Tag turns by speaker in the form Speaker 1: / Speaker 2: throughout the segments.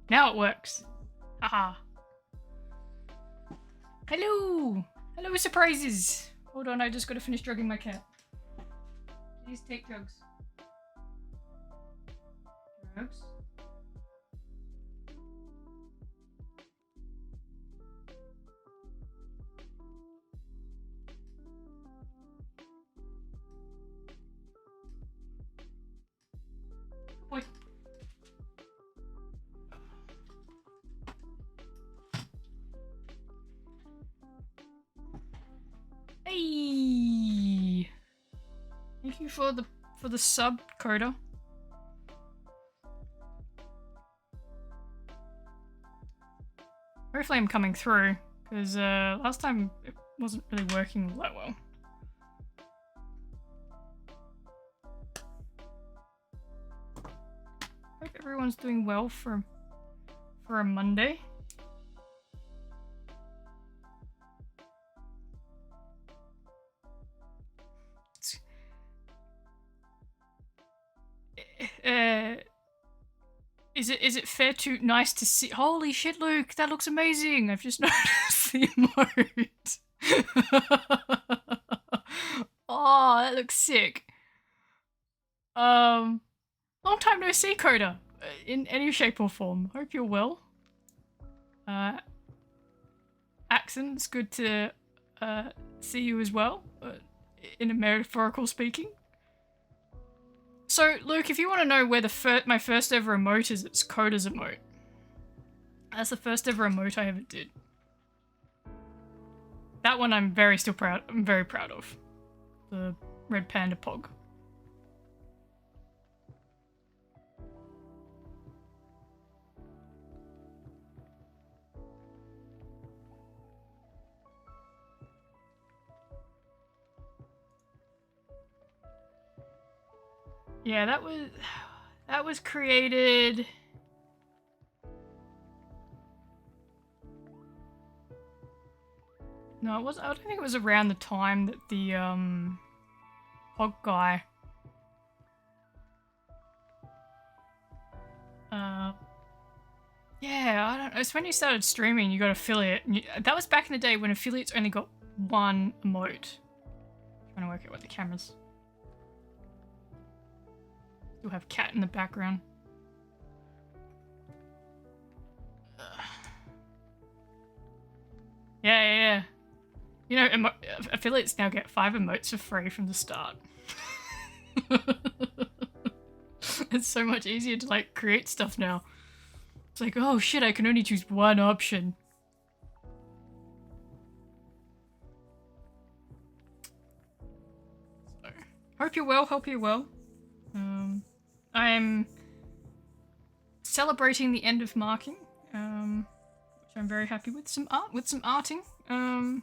Speaker 1: Now it works. Haha. Hello! Hello, surprises! Hold on, I just gotta finish drugging my cat. Please take drugs. Drugs? Boy. Hey! Thank you for the sub, Coda. Hopefully I'm coming through, because last time it wasn't really working that well. Hope everyone's doing well for a Monday. Is it fair to nice to see? Holy shit, Luke, that looks amazing. I've just noticed the emote. Oh, that looks sick. Long time no see, Coda, in any shape or form. Hope you're well. Axon, it's good to see you as well, in a metaphorical speaking. So, Luke, if you want to know where my first ever emote is, it's Coda's emote. That's the first ever emote I ever did. That one I'm very proud of. The red panda pog. Yeah, that was created. No, it was. I don't think it was around the time that the Pog guy. Yeah, I don't know. It's when you started streaming, you got affiliate. That was back in the day when affiliates only got one emote. Trying to work out what the cameras. Still have cat in the background. Yeah. You know, affiliates now get 5 emotes for free from the start. It's so much easier to like create stuff now. It's like, oh shit, I can only choose one option. So, hope you're well. I'm celebrating the end of marking, which I'm very happy with. Some arting.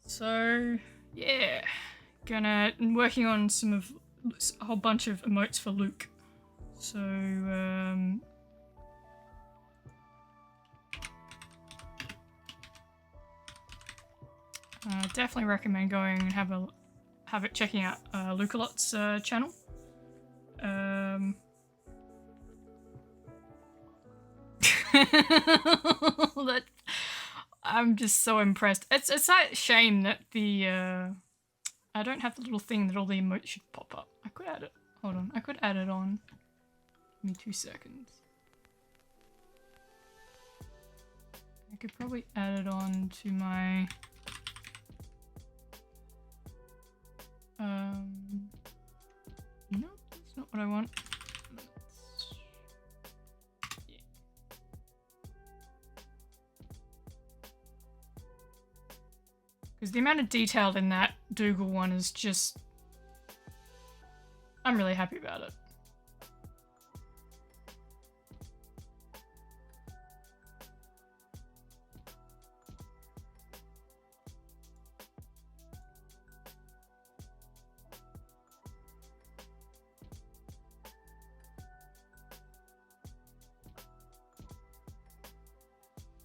Speaker 1: So yeah, working on a whole bunch of emotes for Luke. So definitely recommend going and checking out Lukalot's channel. I'm just so impressed. It's a shame that I don't have the little thing that all the emotes should pop up. I could add it. Hold on. I could add it on. Give me 2 seconds. I could probably add it on to my no, that's not what I want. Because the amount of detail in that Dougal one is just... I'm really happy about it.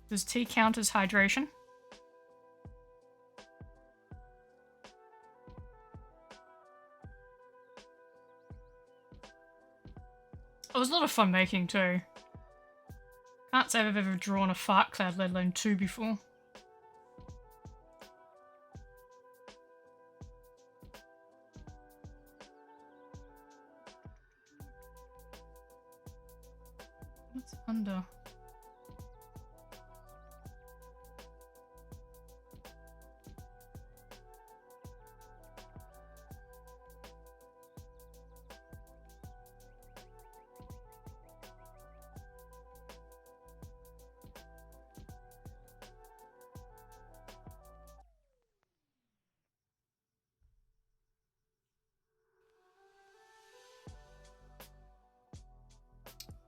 Speaker 1: Does tea count as hydration? was a lot of fun making too. Can't say I've ever drawn a fart cloud, let alone two before. What's under?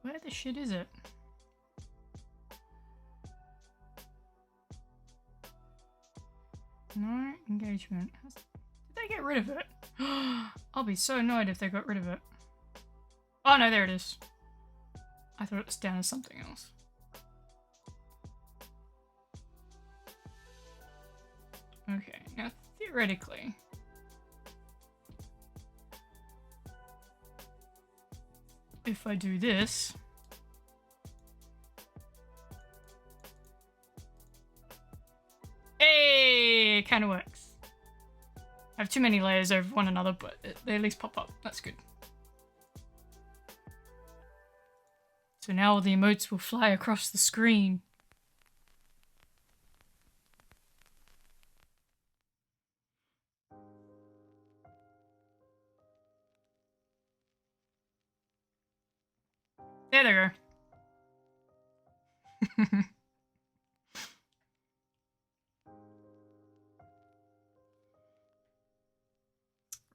Speaker 1: Where the shit is it? No engagement. Did they get rid of it? I'll be so annoyed if they got rid of it. Oh no, there it is. I thought it was down as something else. Okay, now theoretically, if I do this, hey, it kind of works. I have too many layers over one another, but they at least pop up. That's good. So now all the emotes will fly across the screen. There they go.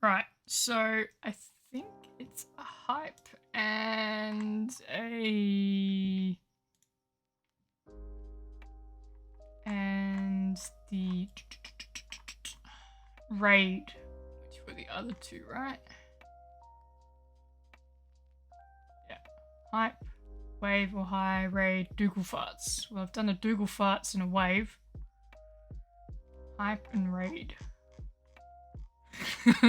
Speaker 1: Right, so I think it's a hype and the raid, which were the other two, right? Yeah, hype, wave or high, raid, Dougal farts. Well, I've done a Dougal farts and a wave. Hype and raid. If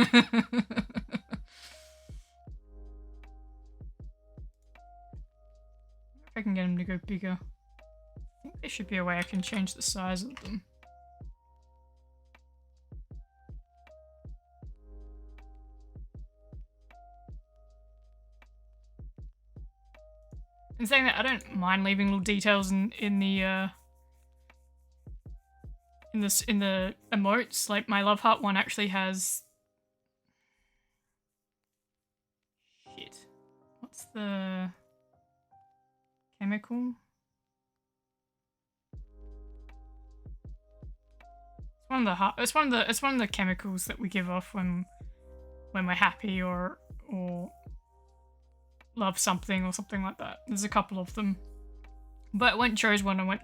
Speaker 1: I can get them to go bigger. I think there should be a way I can change the size of them. In saying that, I don't mind leaving little details in the emotes. Like my love heart one actually has shit. What's the chemical? It's one of the chemicals that we give off when we're happy or love something or something like that. There's a couple of them. But I chose one and went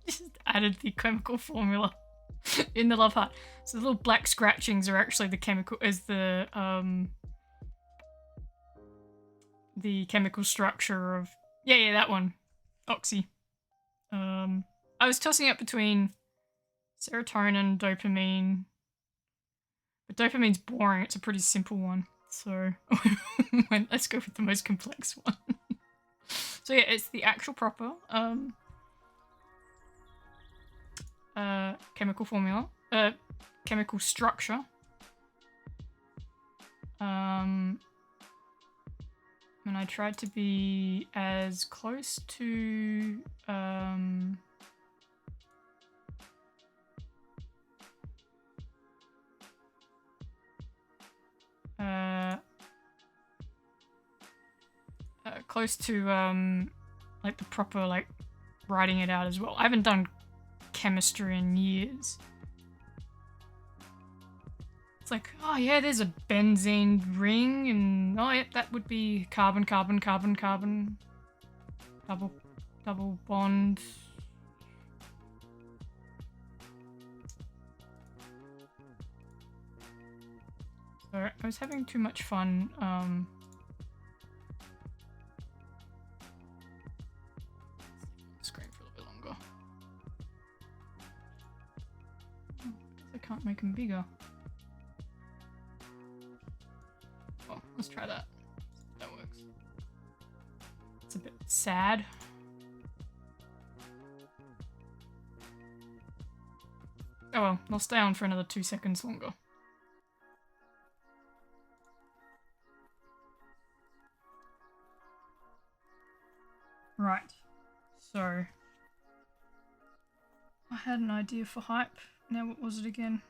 Speaker 1: just added the chemical formula in the love heart. So the little black scratchings are actually the chemical the chemical structure of yeah, that one. Oxy. I was tossing up between serotonin, dopamine. But dopamine's boring, it's a pretty simple one. So let's go with the most complex one. So yeah, it's the actual proper chemical formula, chemical structure. And I tried to be as close to like the proper like writing it out as well. I haven't done chemistry in years. It's like, oh yeah, there's a benzene ring, and oh yeah, that would be carbon, carbon, carbon, carbon, double bond. So I was having too much fun. Screen for a little bit longer. I can't make them bigger. Well, let's try that. That works. a bit sad. Oh well, I'll stay on for another 2 seconds longer. Right, so I had an idea for hype. Now what was it again?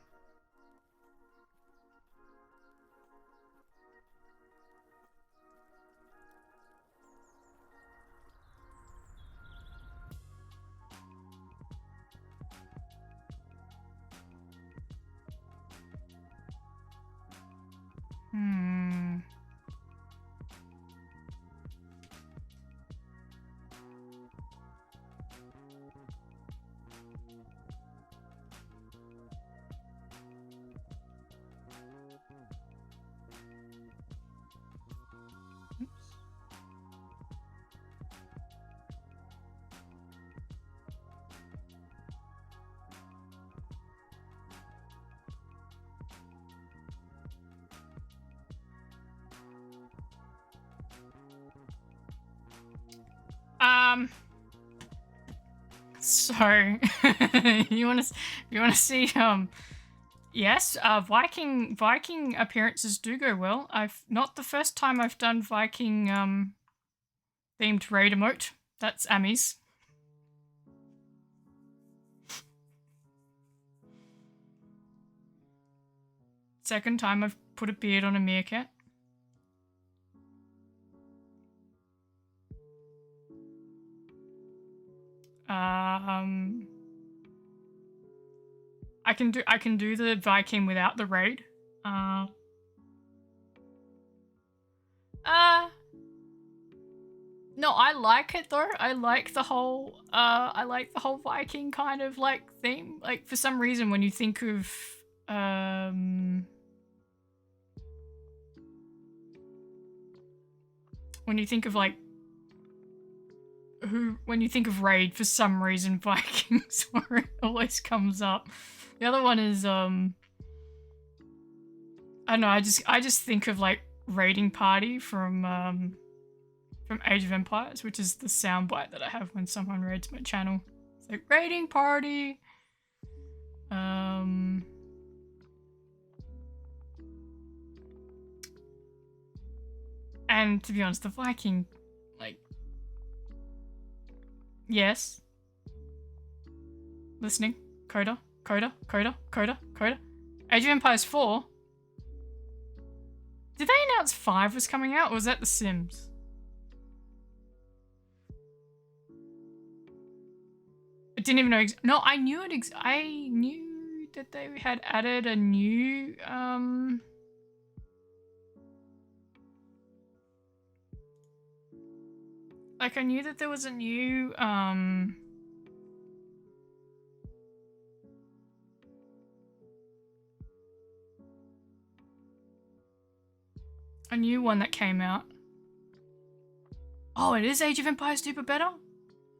Speaker 1: So you want to see yes, Viking appearances do go well. I've not the first time I've done Viking themed raid emote. That's Ami's. Second time I've put a beard on a meerkat. I can do the Viking without the raid. No, I like it though. I like the whole Viking kind of like theme. Like for some reason when you think of like when you think of raid, for some reason Vikings always comes up. The other one is I don't know, I just think of like raiding party from Age of Empires, which is the soundbite that I have when someone raids my channel. It's like raiding party. And to be honest, the Viking, like, yes. Listening. Coda. Age of Empires 4. Did they announce 5 was coming out, or was that The Sims? I didn't even know. No, I knew it. I knew that they had added a new like I knew that there was a new one that came out. Oh, it is Age of Empires Super Better?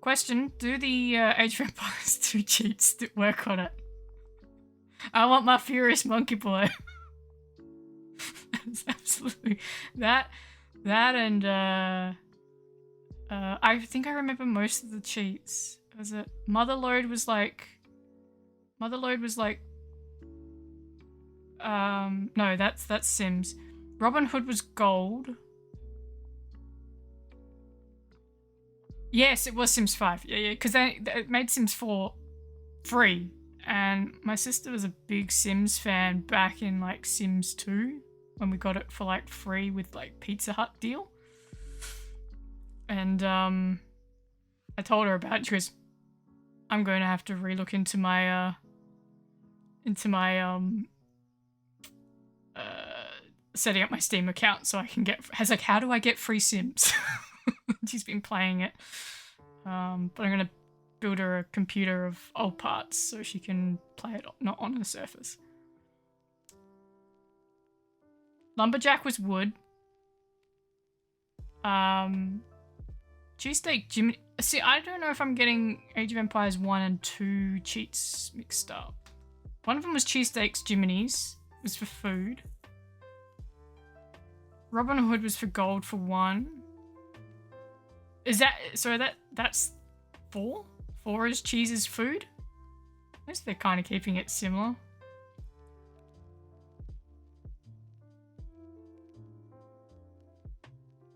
Speaker 1: Question, do the Age of Empires 2 cheats that work on it? I want my Furious Monkey Boy. That's absolutely... That and I think I remember most of the cheats. Was it... Motherload was like... no, that's Sims. Robin Hood was gold. Yes, it was Sims 5. Yeah, because they made Sims 4 free. And my sister was a big Sims fan back in like Sims 2 when we got it for like free with like Pizza Hut deal. And I told her about it. She goes, I'm going to have to relook into my setting up my Steam account so I can get... Has like, how do I get free Sims? She's been playing it. But I'm going to build her a computer of old parts so she can play it not on her Surface. Lumberjack was wood. Cheesesteak Jiminy... See, I don't know if I'm getting Age of Empires 1 and 2 cheats mixed up. One of them was Cheesesteaks Jiminy's. It was for food. Robin Hood was for gold for 1. Is that so? That's 4. 4 is cheese's food. I guess they're kind of keeping it similar.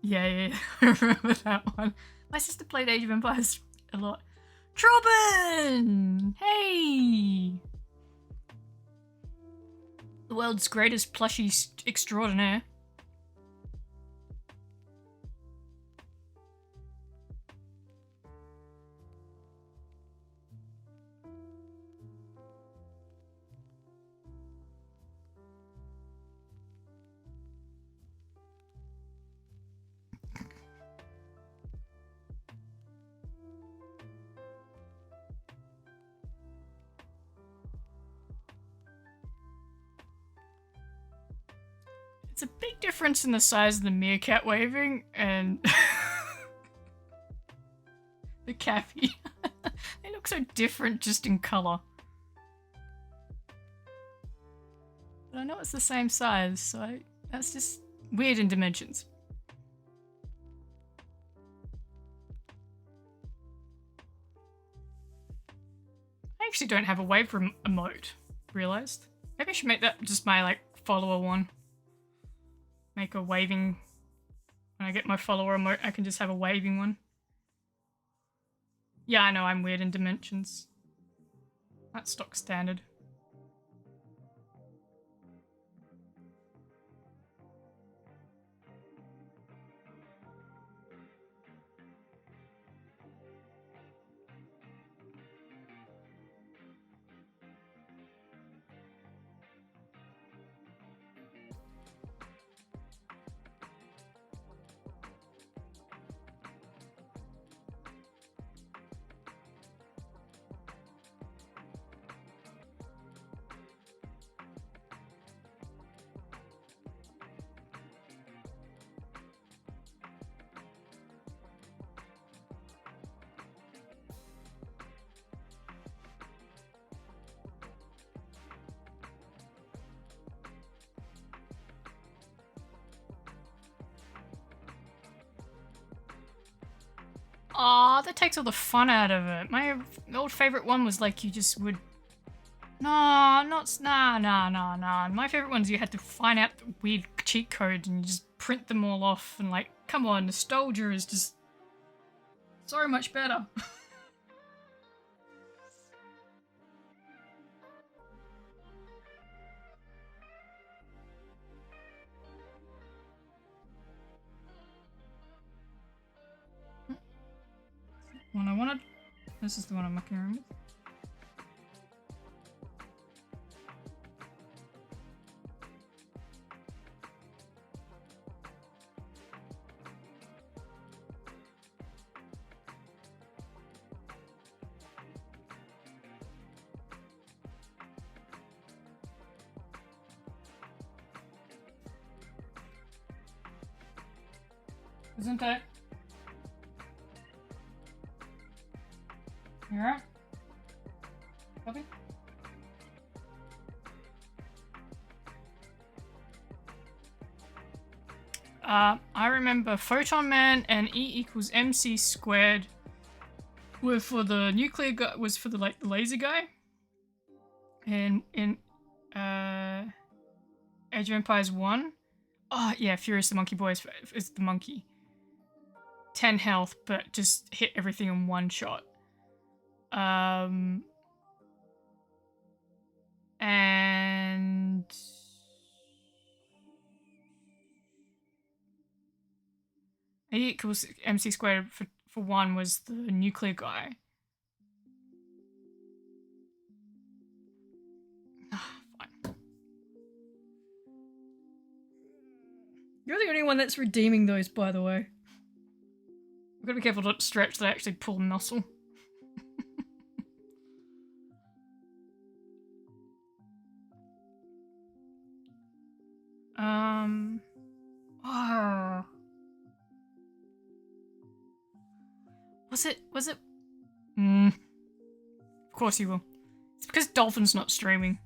Speaker 1: Yeah, I remember that one. My sister played Age of Empires a lot. Trobin! Hey! The world's greatest plushie extraordinaire. It's a big difference in the size of the meerkat waving and the cappy. They look so different just in colour. But I know it's the same size, so that's just weird in dimensions. I actually don't have a wave emote, realised. Maybe I should make that just my like follower one. Make a waving. When I get my follower emote, I can just have a waving one. Yeah, I know I'm weird in dimensions. That's stock standard. Aw, that takes all the fun out of it. My old favourite one was like you just would... Nah. My favourite ones you had to find out the weird cheat codes and you just print them all off and like, come on, nostalgia is just so much better. One I wanted. This is the one I'm mucking around with. Isn't it? You alright? Copy? I remember Photon Man and E equals MC squared were for the nuclear guy, was for the like the laser guy. And in Age of Empires 1. Oh yeah, Furious the Monkey Boy is the monkey. 10 health, but just hit everything in one shot. And E equals MC squared for 1 was the nuclear guy. Fine. You're the only one that's redeeming those, by the way. I've got to be careful not to stretch that I actually pull muscle. Oh. Was it? Of course you will. It's because Dolphin's not streaming.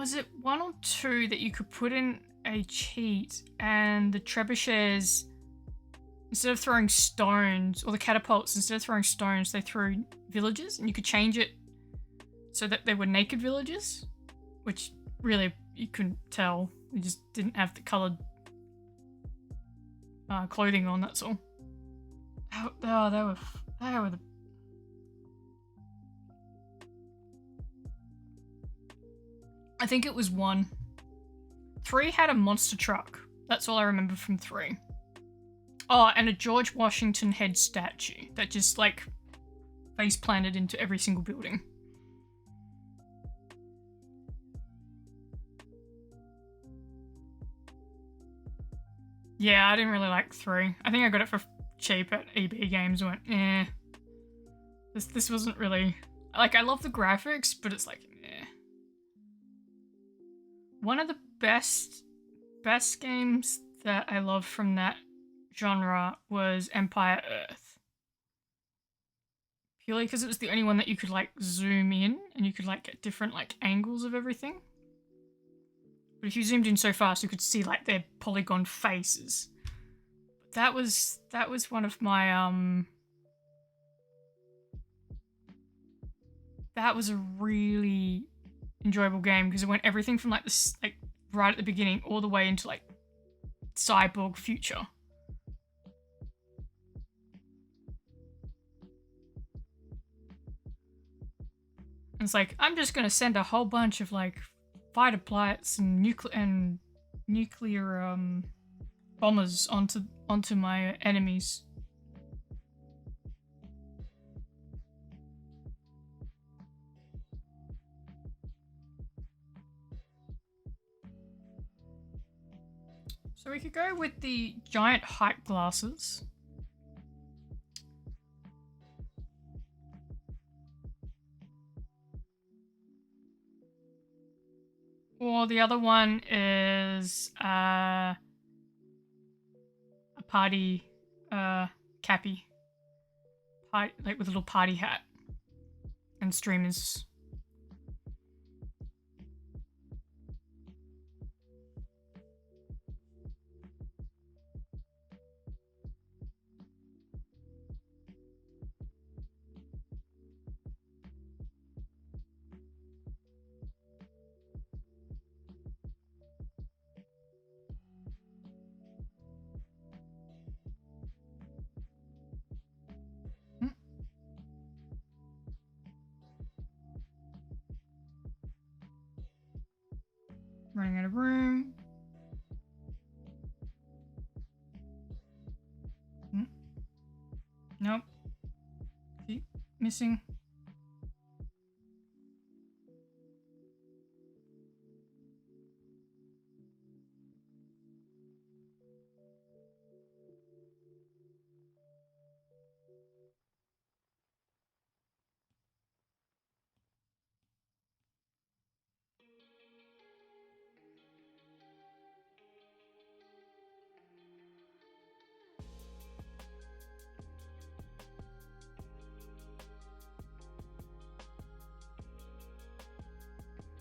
Speaker 1: Was it 1 or 2 that you could put in a cheat and the trebuchets, instead of throwing stones, or the catapults, instead of throwing stones, they threw villagers, and you could change it so that they were naked villagers, which really you couldn't tell. They just didn't have the coloured clothing on, that's all. Oh, they were the... I think it was 1. 3 had a monster truck. That's all I remember from 3. Oh, and a George Washington head statue that just, like, face planted into every single building. Yeah, I didn't really like 3. I think I got it for cheap at EB Games and went, eh. This wasn't really... Like, I love the graphics, but it's like, eh. One of the best games that I love from that genre was Empire Earth. Purely because it was the only one that you could, like, zoom in and you could, like, get different, like, angles of everything. But if you zoomed in so fast, you could see, like, their polygon faces. But that was one of my, that was a really enjoyable game because it went everything from, like, this, like, right at the beginning all the way into, like, cyborg future. And it's like, I'm just gonna send a whole bunch of, like, fighter pilots and nuclear bombers onto my enemies. So we could go with the giant height glasses. Or the other one is a party cappy. Like with a little party hat. And streamers. Running out of room. Nope. Keep missing.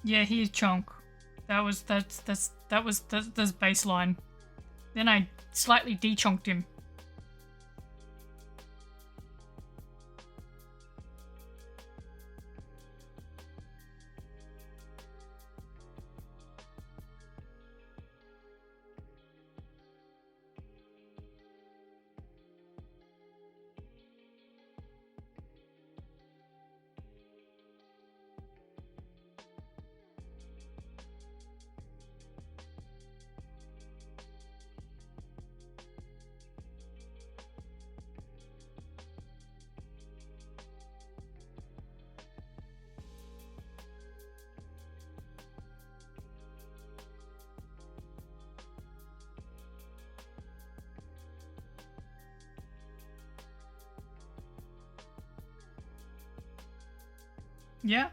Speaker 1: Yeah, he's chunk. That's baseline. Then I slightly de-chunked him. Yeah.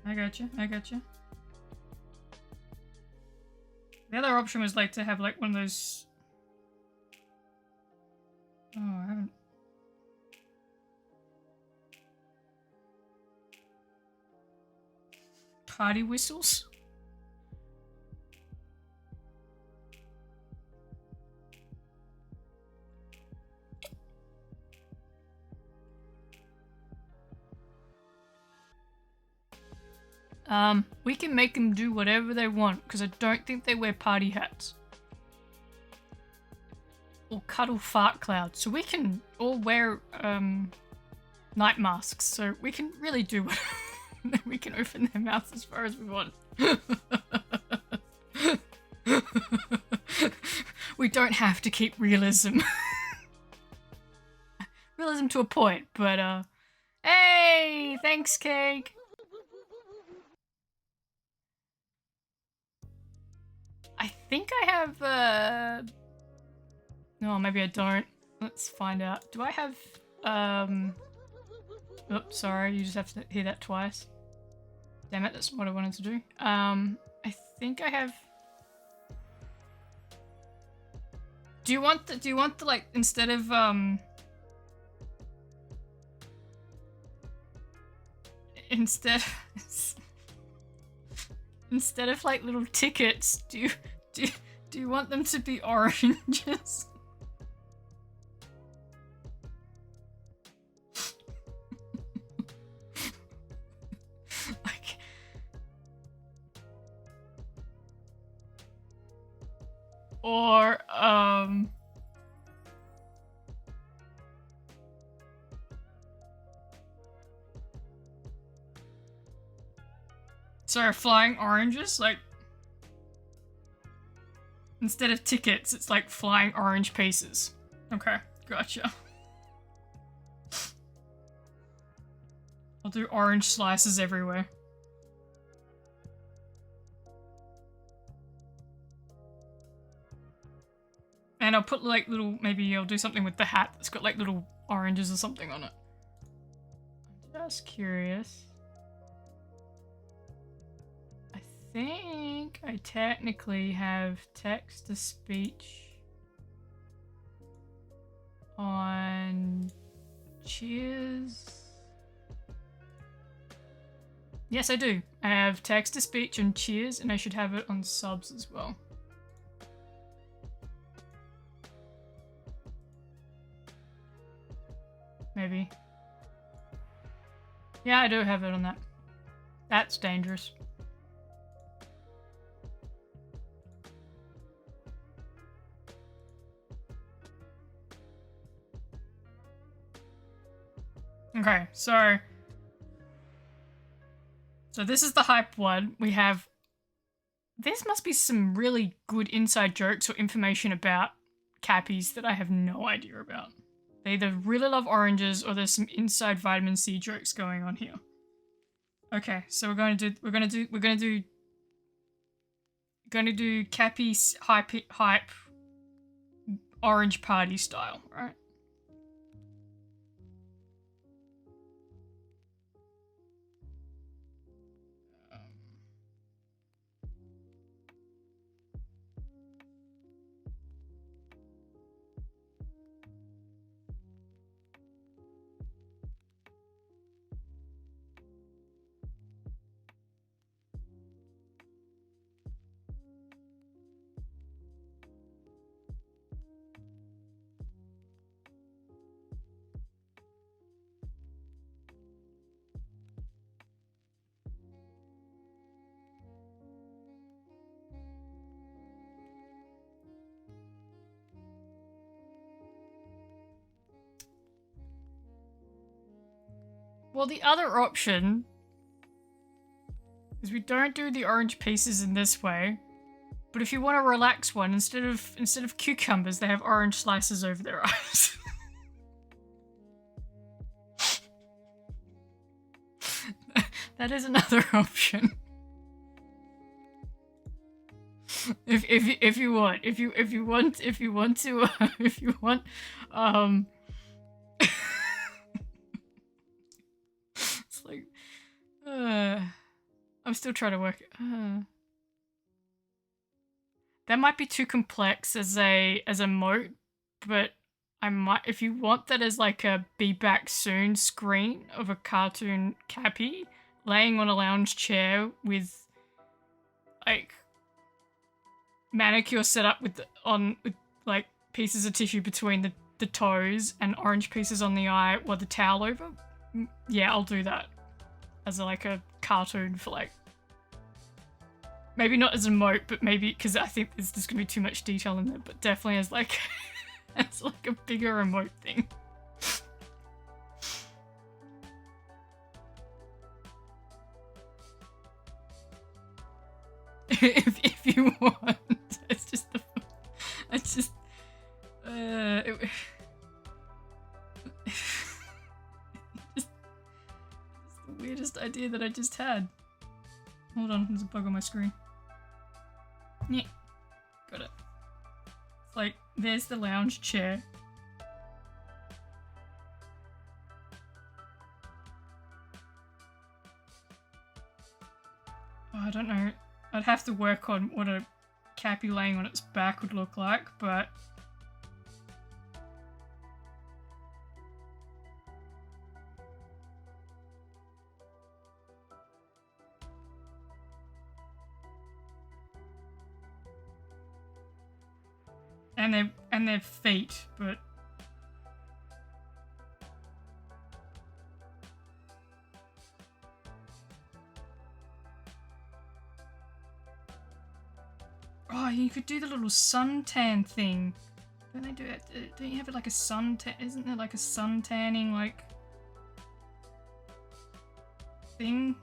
Speaker 1: I gotcha. The other option was like to have like one of those... Oh, I haven't... party whistles. We can make them do whatever they want, because I don't think they wear party hats. Or cuddle fart clouds. So we can all wear, night masks, so we can really do whatever. We can open their mouths as far as we want. We don't have to keep realism. Realism to a point, but, hey! Thanks, Cake! I think I have, no, maybe I don't. Let's find out. Do I have, oops, sorry, you just have to hear that twice. Damn it, that's what I wanted to do. I think I have... Do you want the, like, instead of, instead of like little tickets, do you want them to be oranges? Like, or sorry, flying oranges? Like, instead of tickets, it's like flying orange pieces. Okay, gotcha. I'll do orange slices everywhere. And I'll put like little, maybe I'll do something with the hat that's got like little oranges or something on it. I'm just curious. I think I technically have text-to-speech on Cheers. Yes, I do. I have text-to-speech on Cheers, and I should have it on subs as well. Maybe. Yeah, I do have it on that. That's dangerous. Okay, so this is the hype one. We have... This must be some really good inside jokes or information about Cappies that I have no idea about. They either really love oranges or there's some inside vitamin C jokes going on here. Okay, so we're gonna do Cappy's hype orange party style, right? Well, the other option is we don't do the orange pieces in this way, but if you want a relaxed one, instead of cucumbers, they have orange slices over their eyes. That is another option. If you want it's like I'm still trying to work it. That might be too complex as a moat, but I might, if you want that as like a be back soon screen of a cartoon Cappy, laying on a lounge chair with like manicure set up with like pieces of tissue between the toes and orange pieces on the eye with the towel over. Yeah, I'll do that as like a cartoon for like, maybe not as an emote, but maybe because I think there's just gonna be too much detail in there, but definitely as like as like a bigger emote thing. if you want, it's just just the weirdest idea that I just had. Hold on, there's a bug on my screen. Yeah, got it. It's like, there's the lounge chair. Oh, I don't know. I'd have to work on what a Cappy laying on its back would look like, but... And their feet, but... Oh, you could do the little suntan thing. Don't they do it? Don't you have it like a suntan? Isn't there like a sun tanning like thing?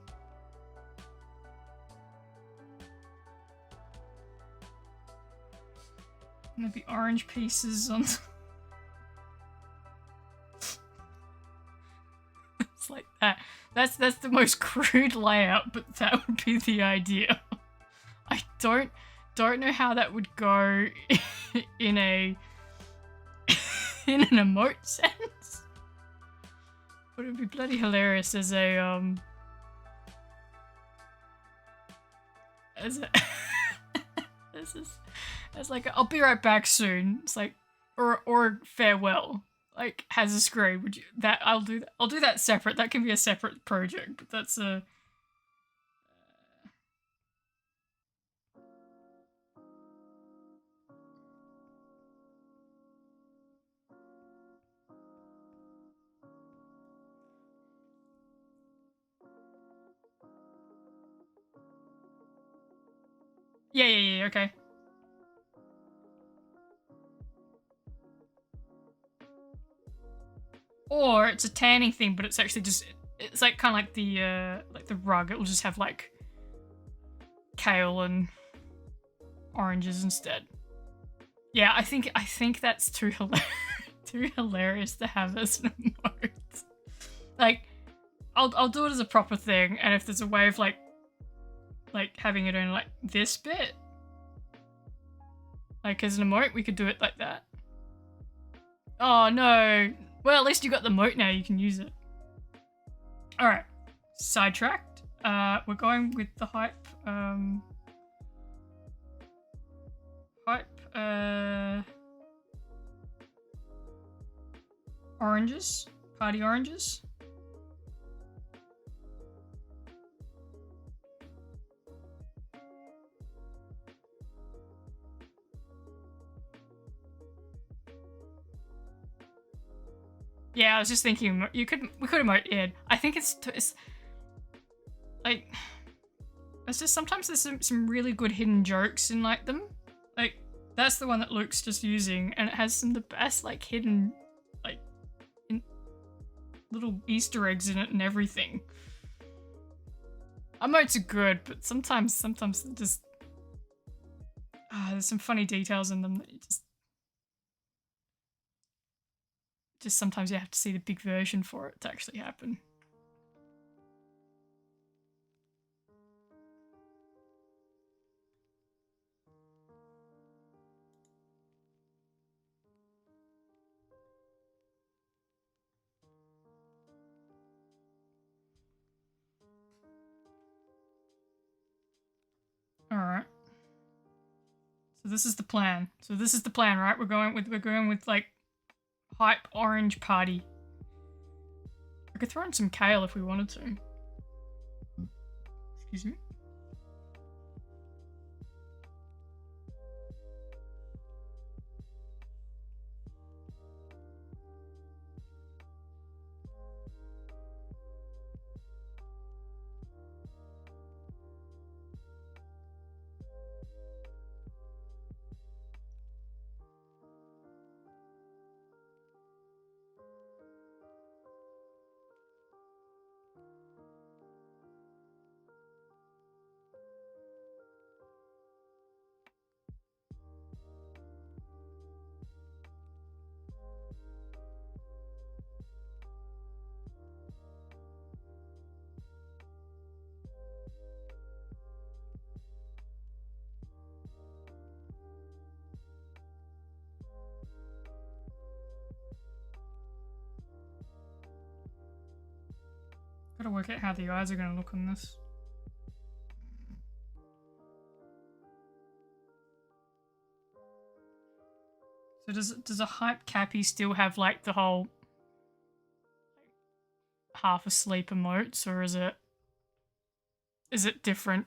Speaker 1: And there'd be orange pieces on. It's like that. That's the most crude layout, but that would be the idea. I don't know how that would go in a in an emote sense, but it would be bloody hilarious as a as like a, I'll be right back soon. It's like or farewell. Like has a screen. Would you that I'll do that separate. That can be a separate project, but that's a yeah, okay. Or it's a tanning thing, but it's actually just it's like kind of like the rug. It will just have like kale and oranges instead. Yeah, I think that's too hilarious to have as an emote. Like, I'll do it as a proper thing, and if there's a way of like having it in like this bit, like as an emote, we could do it like that. Oh no. Well, at least you got the emote now, you can use it. Alright. Sidetracked. We're going with the hype, oranges. Party oranges. Yeah, I was just thinking we could emote it. I think it's like it's just sometimes there's some really good hidden jokes in like them. Like that's the one that Luke's just using, and it has some of the best like hidden like little Easter eggs in it and everything. Emotes are good, but sometimes they're just there's some funny details in them that you just sometimes you have to see the big version for it to actually happen. Alright. So this is the plan. Right? We're going with like hype orange party. I could throw in some kale if we wanted to. Excuse me. Gotta work out how the eyes are gonna look on this. So does a hype cappy still have like the whole half asleep emotes, or is it different?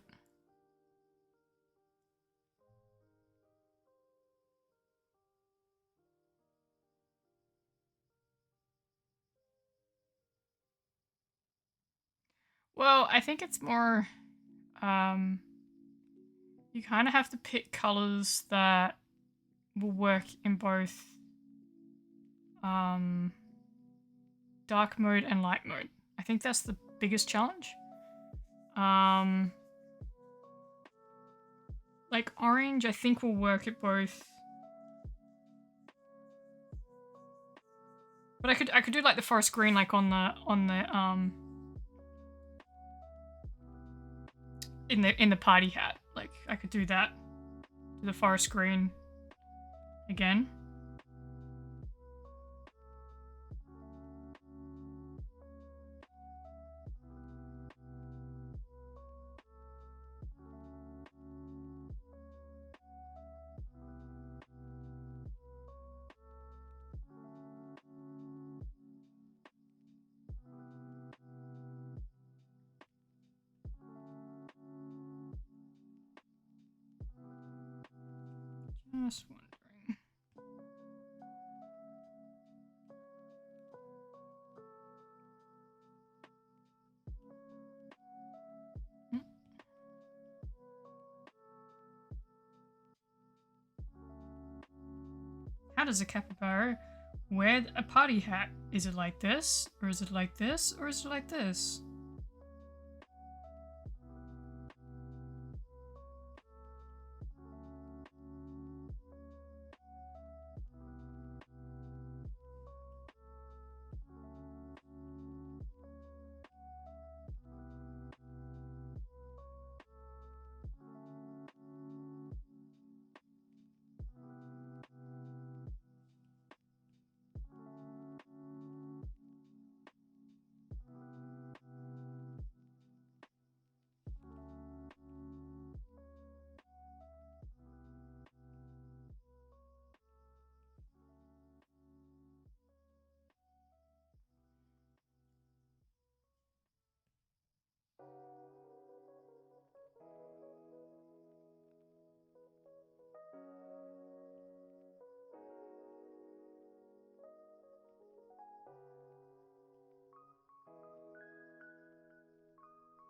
Speaker 1: Well, I think it's more you kind of have to pick colors that will work in both dark mode and light mode. I think that's the biggest challenge. Like orange, I think will work at both. But I could do like the forest green, like on the in the party hat. Like I could do that. Do the forest green again. Just wondering. How does a capybara wear a party hat? Is it like this? Or is it like this? Or is it like this?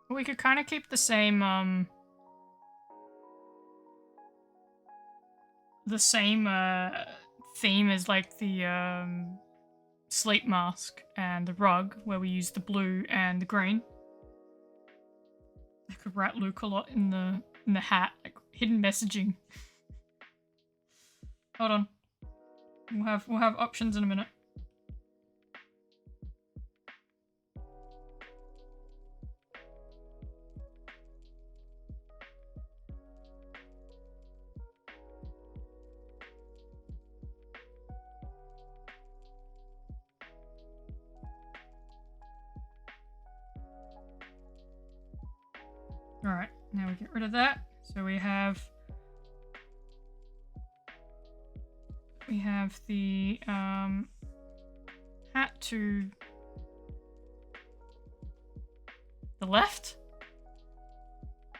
Speaker 1: We could kind of keep the same theme as like the sleep mask and the rug, where we use the blue and the green. I could write Lukalot in the hat, like hidden messaging. Hold on, we'll have options in a minute. Alright, now we get rid of that. So we have the hat to the left.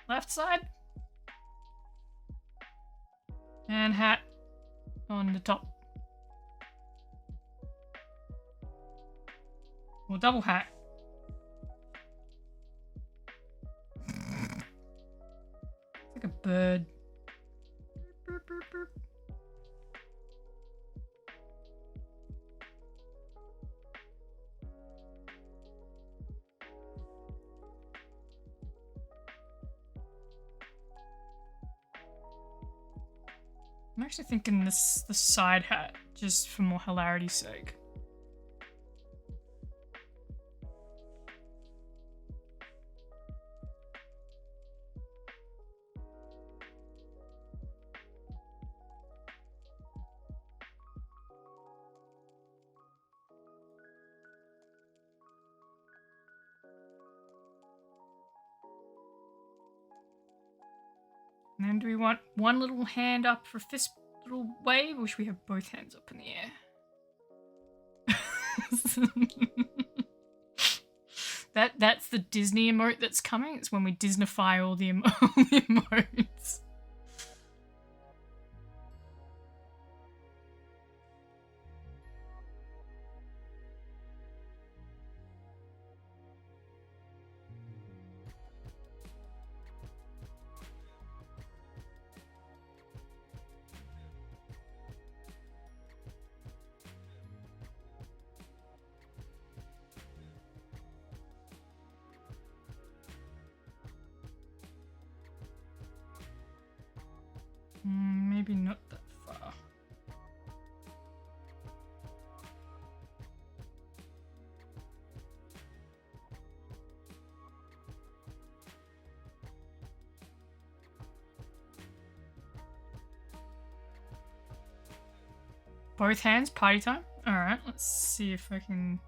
Speaker 1: left side. And hat on the top. Or double hat. It's like a bird. Burp, burp, burp. I'm actually thinking the side hat, just for more hilarity's sake. And then do we want one little hand up for fist little wave, or should we have both hands up in the air? That's the Disney emote that's coming. It's when we Disneyfy all the emotes. Maybe not that far. Both hands, party time? Alright, let's see if I can...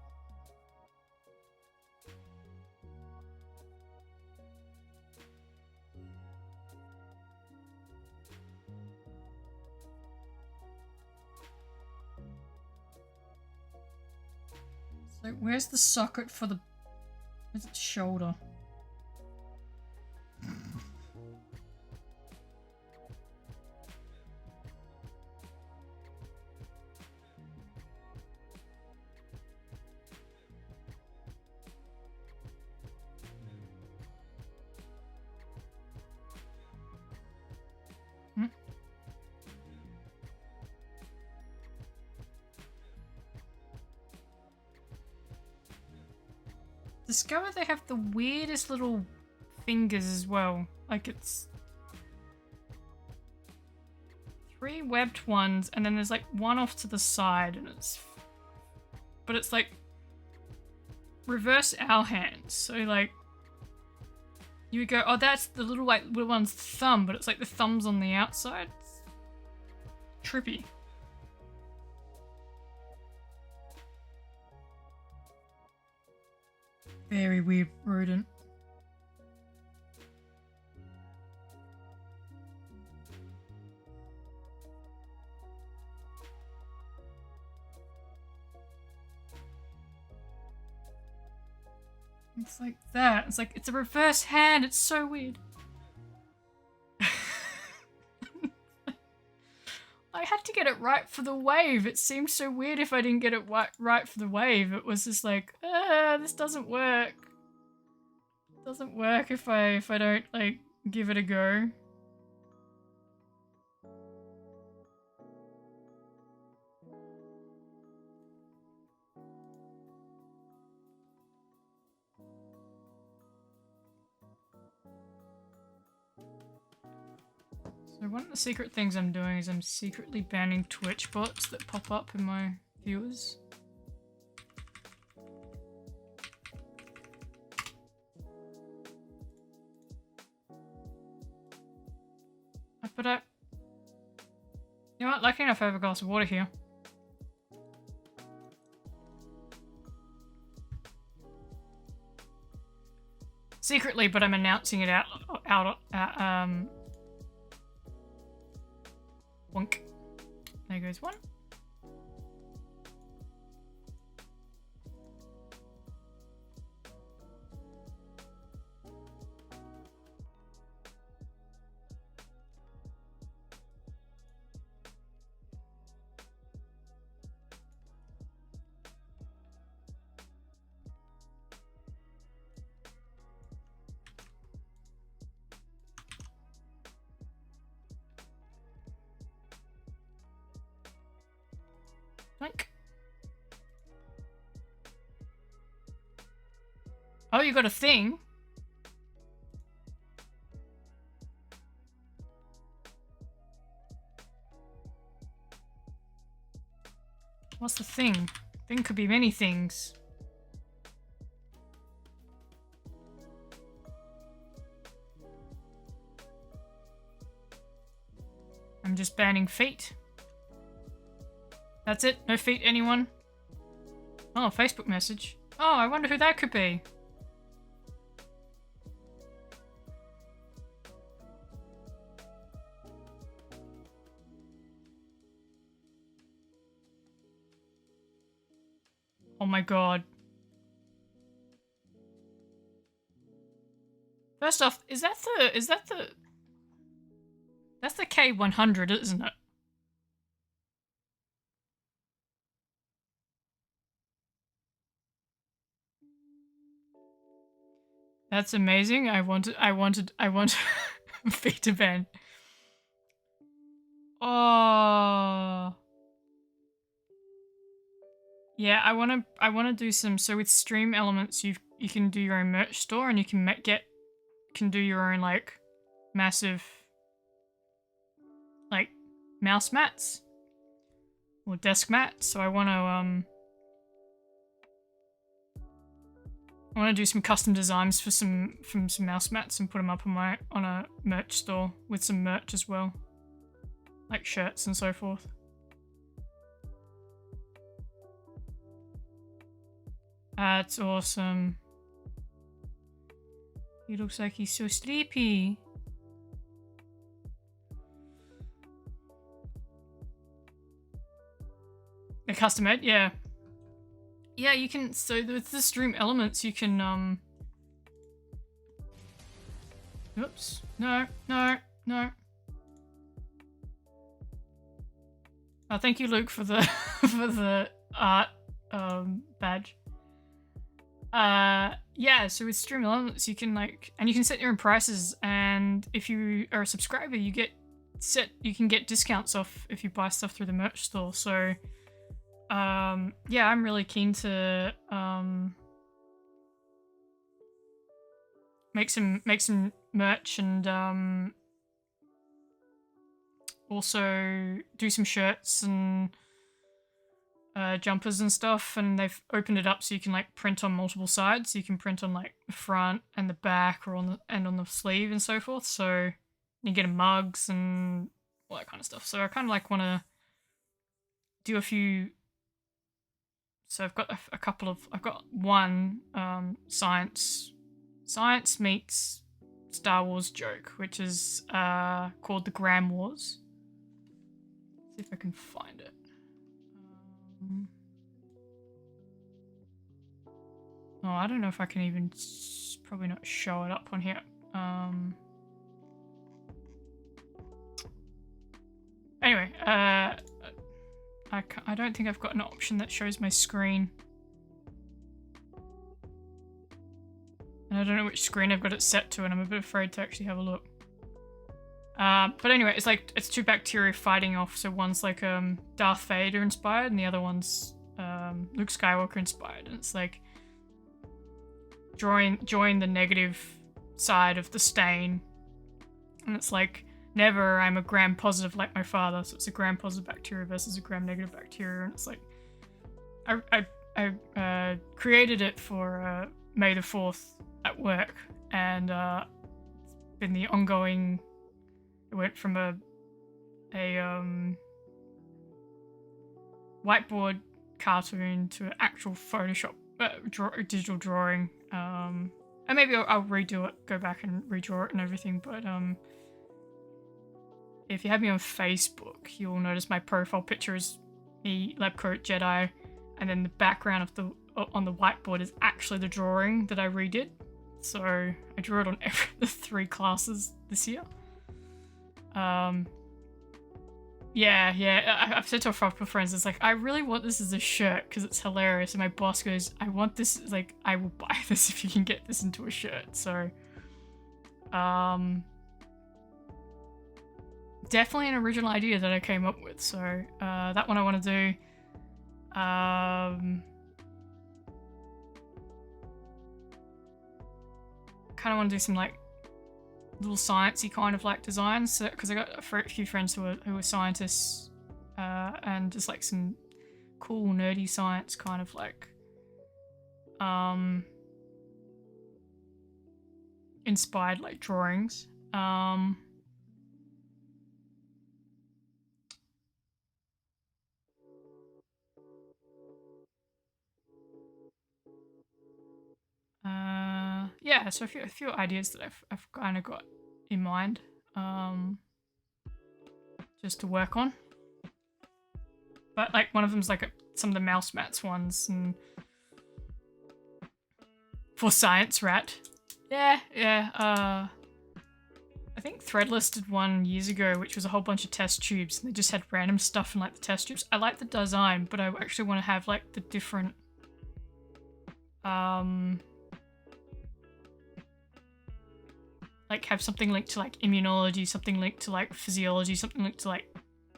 Speaker 1: So where's the socket for the... Where's its shoulder? Discover they have the weirdest little fingers as well. Like it's 3 webbed ones, and then there's like one off to the side, and but it's like reverse our hands. So like you would go, oh, that's the little one's thumb, but it's like the thumb's on the outside. It's trippy. Very weird rodent. It's like that. It's like, it's a reverse hand. It's so weird. I had to get it right for the wave. It seemed so weird if I didn't get it right for the wave. It was just like, this doesn't work. It doesn't work if I don't like give it a go. So one of the secret things I'm doing is I'm secretly banning Twitch bots that pop up in my viewers. But you know what, lucky enough I have a glass of water here. Secretly, but I'm announcing it out Wonk. There goes one. Like. Oh, you got a thing? What's the thing? Thing could be many things. I'm just banning feet. That's it? No feet, anyone? Oh, Facebook message. Oh, I wonder who that could be. Oh my god. First off, that's the K100, isn't it? That's amazing. I want feet to ban. Oh. Yeah, I wanna do some. So with Stream Elements, you can do your own merch store, and you can do your own like massive like mouse mats or desk mats. So I wanna do some custom designs for some mouse mats and put them up on a merch store with some merch as well, like shirts and so forth. That's awesome. He looks like he's so sleepy. The custom made, yeah. Yeah, you can, so with the Stream Elements, you can, oops. No. Oh, thank you, Luke, for the, for the art, badge. Yeah, so with Stream Elements, you can and you can set your own prices, and if you are a subscriber, you can get discounts off if you buy stuff through the merch store. So, yeah, I'm really keen to, make some merch and, also do some shirts and jumpers and stuff, and they've opened it up so you can print on multiple sides. So you can print on the front and the back, or on the sleeve and so forth. So you get mugs and all that kind of stuff. So I kind of want to do a few. So I've got I've got one science meets Star Wars joke, which is called the Gram Wars. Let's see if I can find it. Oh, I don't know if I can even probably not show it up on here. Anyway, I don't think I've got an option that shows my screen. And I don't know which screen I've got it set to, and I'm a bit afraid to actually have a look. But anyway, it's two bacteria fighting off. So one's Darth Vader inspired, and the other one's Luke Skywalker inspired. And it's join the negative side of the stain. And it's never I'm a gram positive like my father. So it's a gram positive bacteria versus a gram negative bacteria. And it's I created it for May the 4th at work, and it's been the ongoing. It went from a whiteboard cartoon to an actual Photoshop digital drawing. And maybe I'll redo it, go back and redraw it and everything. But if you have me on Facebook, you'll notice my profile picture is me, Labcoat Jedi, and then the background on the whiteboard is actually the drawing that I redid. So I drew it on the 3 classes this year. Yeah, I've said to a couple of friends, it's I really want this as a shirt because it's hilarious, and my boss goes, I want this, I will buy this if you can get this into a shirt. So, definitely an original idea that I came up with. So, that one I want to do. Kind of want to do some like little sciencey kind of like designs, so, because I got a few friends who are scientists, and just like some cool nerdy science kind of like inspired like drawings. Yeah, so a few ideas that I've kind of got in mind, just to work on. But like one of them's like some of the mouse mats ones, and for Science Rat. Yeah. I think Threadless did one years ago, which was a whole bunch of test tubes, and they just had random stuff in like the test tubes. I like the design, but I actually want to have like the different like have something linked to like immunology, something linked to like physiology, something linked to like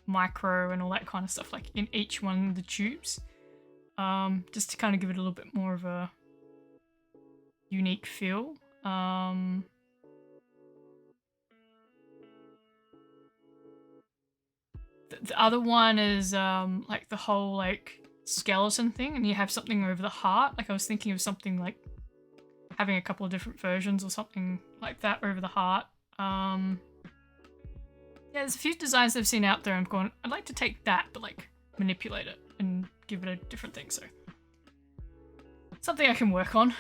Speaker 1: micro and all that kind of stuff, like in each one of the tubes. Just to kind of give it a little bit more of a unique feel. The other one is like the whole like skeleton thing, and you have something over the heart. Like I was thinking of something like having a couple of different versions or something like that over the heart. Yeah, there's a few designs I've seen out there and I'm going, I'd like to take that but like manipulate it and give it a different thing. So something I can work on.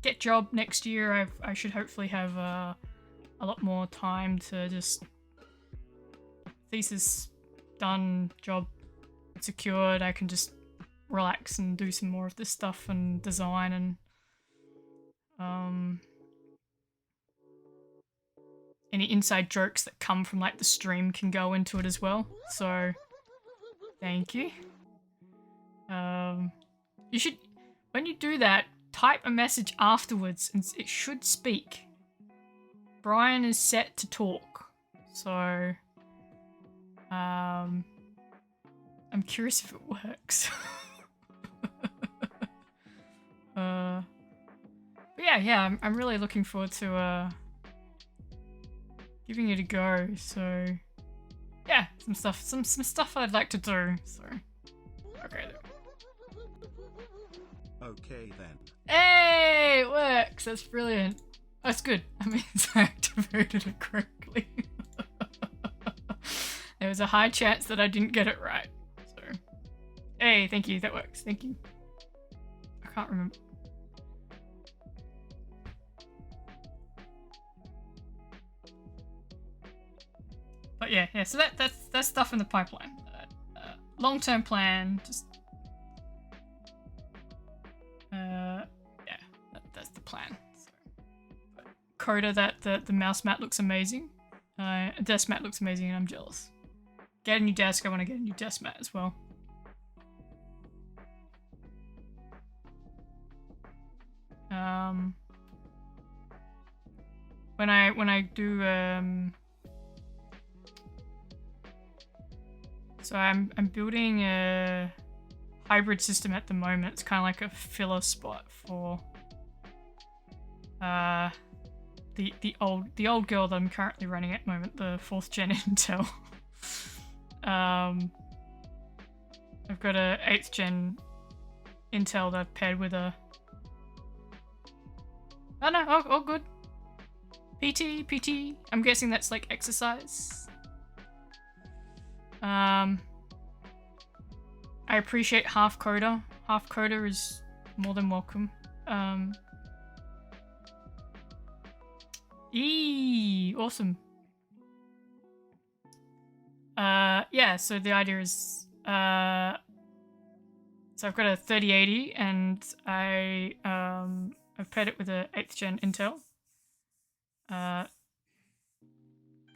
Speaker 1: Get job next year. I should hopefully have a lot more time to just thesis done, job secured. I can just relax and do some more of this stuff and design, and any inside jokes that come from like the stream can go into it as well. So thank you. You should, when you do that, type a message afterwards and it should speak. Brian is set to talk. So I'm curious if it works. But yeah, I'm really looking forward to giving it a go. So yeah, some stuff I'd like to do. So okay then.
Speaker 2: Okay then.
Speaker 1: Hey, it works. That's brilliant. That's good. That means I activated it correctly. There was a high chance that I didn't get it right. So, hey, thank you. That works. Thank you. I can't remember. But yeah. So that's stuff in the pipeline. Long-term plan. Just that's the plan. So, Coda, that the mouse mat looks amazing. Desk mat looks amazing, and I'm jealous. Get a new desk. I want to get a new desk mat as well. When I do so I'm building a hybrid system at the moment. It's kind of like a filler spot for the old girl that I'm currently running at the moment, the 4th gen Intel. I've got a 8th gen Intel that I've paired with a. Oh no, all good. PT. I'm guessing that's like exercise. I appreciate half coder. Half coder is more than welcome. Awesome. Yeah, so the idea is so I've got a 3080 and I've paired it with a 8th gen Intel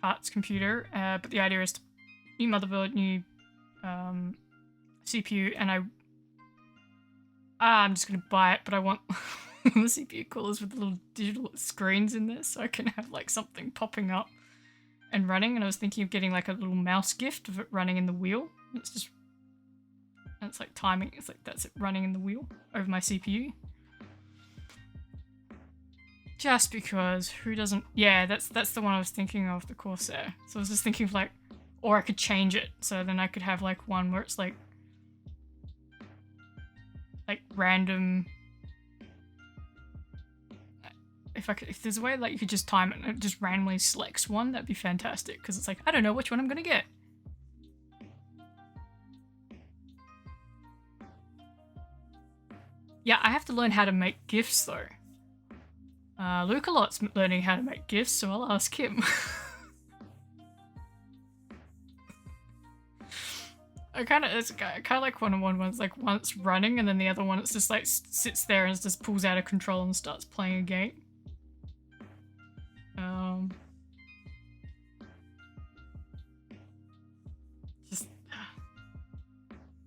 Speaker 1: parts computer, but the idea is to new motherboard, new CPU, and I'm just gonna buy it, but I want the CPU coolers with the little digital screens in there so I can have like something popping up and running. And I was thinking of getting like a little mouse gift of it running in the wheel. It's just And it's like timing, it's like that's it running in the wheel over my CPU. Just because who doesn't, yeah, that's the one I was thinking of, the Corsair. So I was just thinking of like, or I could change it. So then I could have like one where it's like random. If there's a way like you could just time it and it just randomly selects one, that'd be fantastic. Because it's like, I don't know which one I'm gonna get. Yeah, I have to learn how to make GIFs though. Lukalot's learning how to make GIFs, so I'll ask him. I kind of like one one's like once running and then the other one it's just like sits there and just pulls out of control and starts playing a game. Just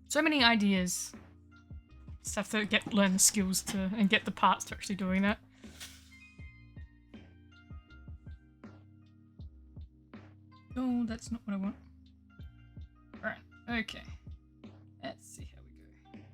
Speaker 1: so many ideas. Just have to learn the skills to and get the parts to actually doing that. Oh, that's not what I want. Right, okay. Let's see how we go.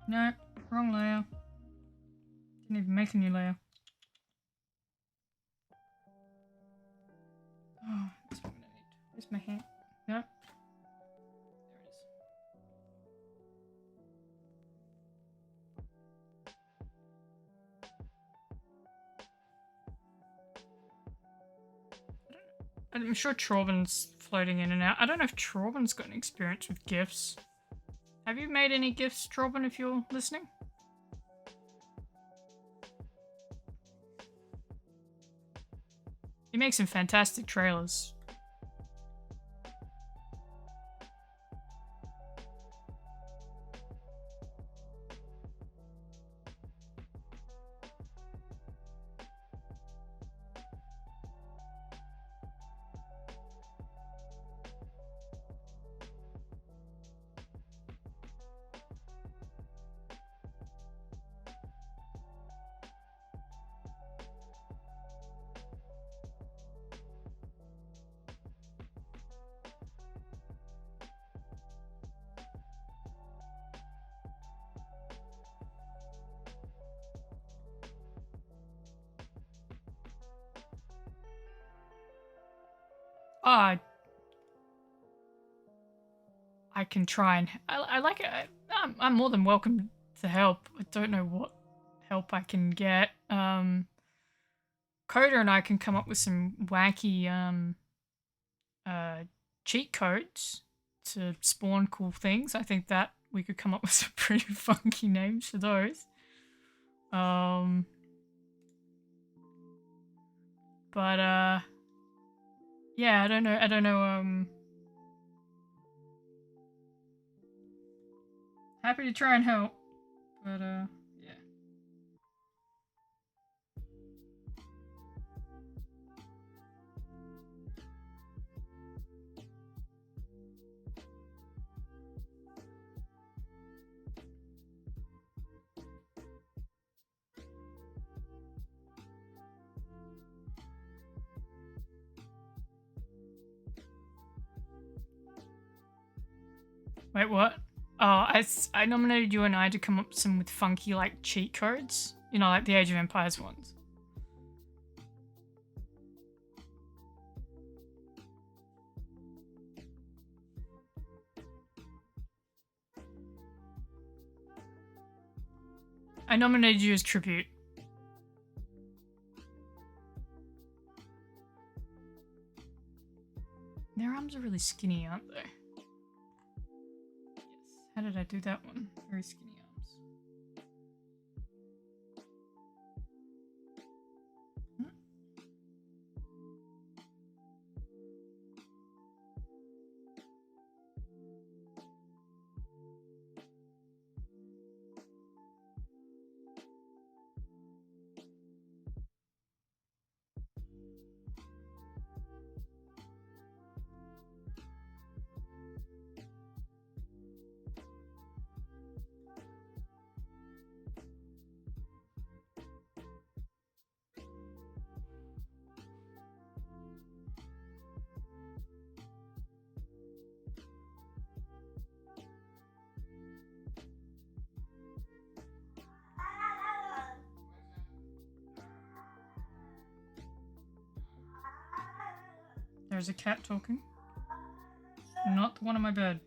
Speaker 1: No, wrong layer. Didn't even make a new layer. Oh, that's what I'm gonna need. Where's my hand? No. There it is. I'm sure Trauben's floating in and out. I don't know if Trauben's got an experience with GIFs. Have you made any GIFs, Trauben, if you're listening? He makes some fantastic trailers. I can try and I like it. I'm more than welcome to help. I don't know what help I can get. Coda and I can come up with some wacky cheat codes to spawn cool things. I think that we could come up with some pretty funky names for those. But yeah, I don't know. Happy to try and help, but yeah. Wait, what? Oh, I nominated you and I to come up with some with funky like cheat codes. You know, like the Age of Empires ones. I nominated you as tribute. Their arms are really skinny, aren't they? Yes. How did I do that one? Very skinny arms. There's a cat talking. Not the one on my bed.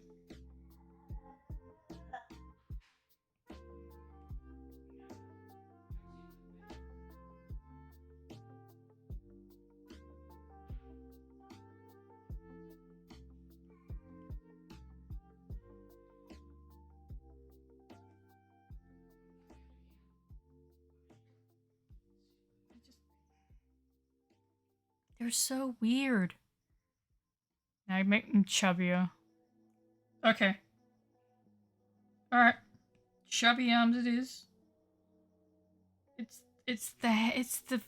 Speaker 1: They're so weird. Now I make them chubbier. Okay. Alright. Chubby arms it is. It's the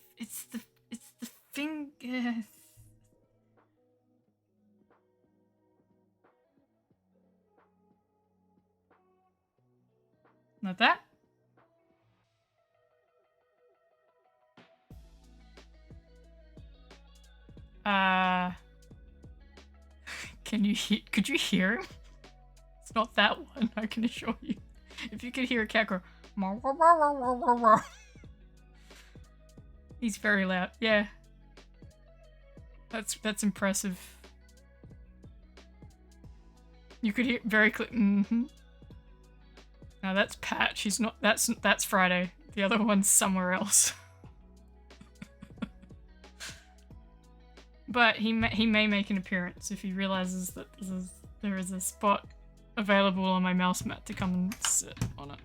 Speaker 1: finger. Not that. Can you could you hear him? It's not that one, I can assure you. If you could hear a cat go, he's very loud. Yeah. That's impressive. You could hear very clear. Mm-hmm. Now that's Pat. She's not. That's Friday. The other one's somewhere else. But he may make an appearance if he realizes that there is a spot available on my mouse mat to come and sit on it.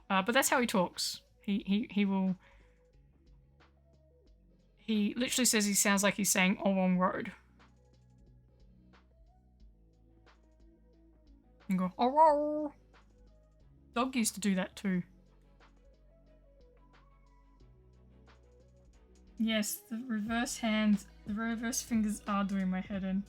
Speaker 1: But that's how he talks. He will. He literally says he sounds like he's saying "Oh, wrong road." And go, "Oh." Dog used to do that too. Yes, the reverse hands, the reverse fingers are doing my head in.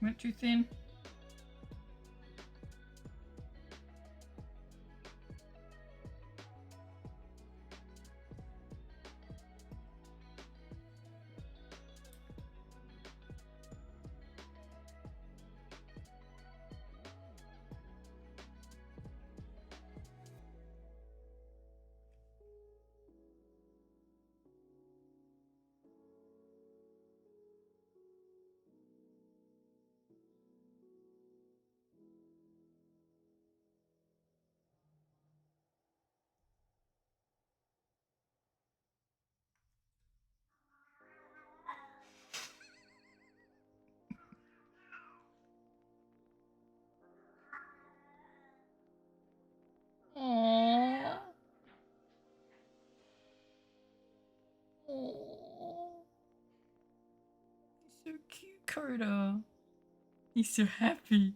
Speaker 1: Went too thin. Aww. Aww. He's so cute, Coda. He's so happy.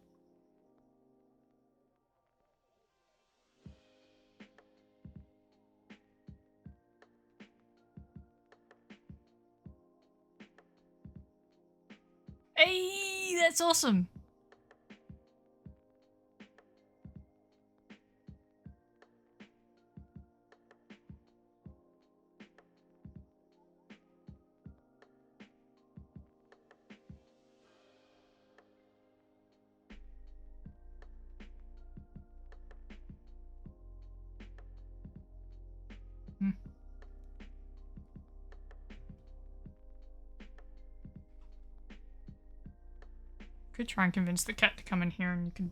Speaker 1: Hey, that's awesome. Could try and convince the cat to come in here and you can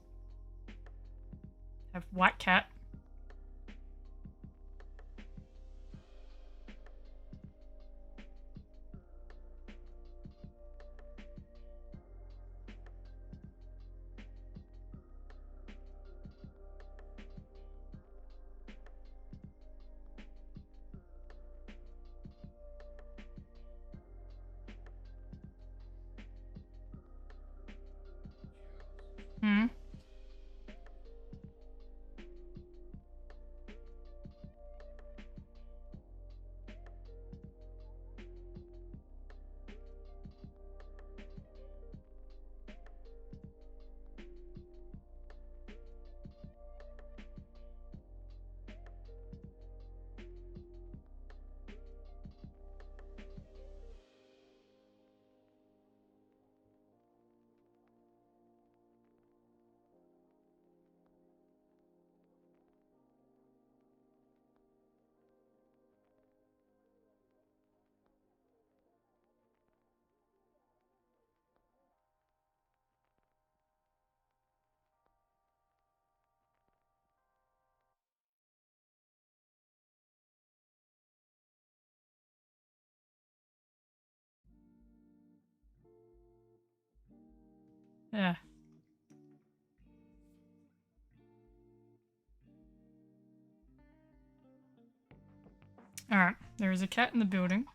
Speaker 1: have white cat. Hmm? Yeah. Alright, there is a cat in the building.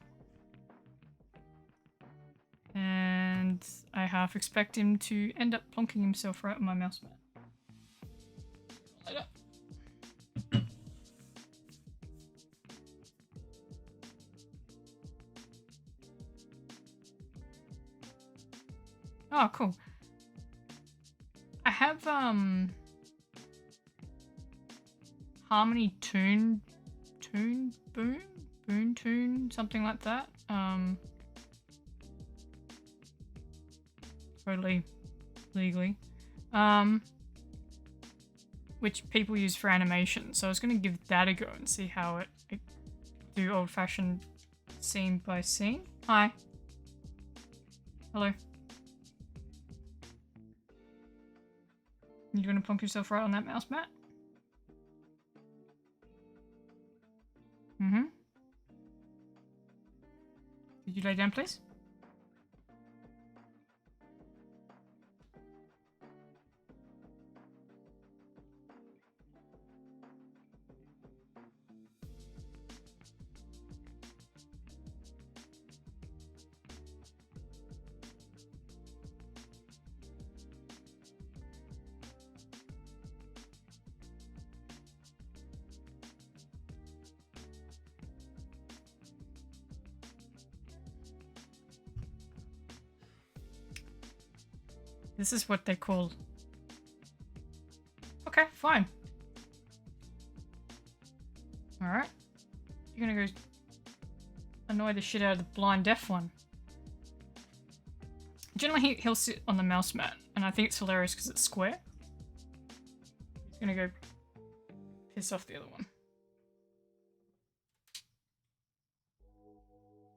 Speaker 1: And I half expect him to end up plonking himself right on my mouse mat. Light up. Oh, cool. I have Harmony Tune Boon Tune, something like that. Totally legally. Which people use for animation. So I was gonna give that a go and see how it do old-fashioned scene by scene. Hi. Hello. You gonna plonk yourself right on that mouse mat? Mm-hmm. Could you lay down, please? This is what they call... Okay, fine. Alright. You're gonna go annoy the shit out of the blind deaf one. Generally, he'll sit on the mouse mat, and I think it's hilarious because it's square. He's gonna go piss off the other one.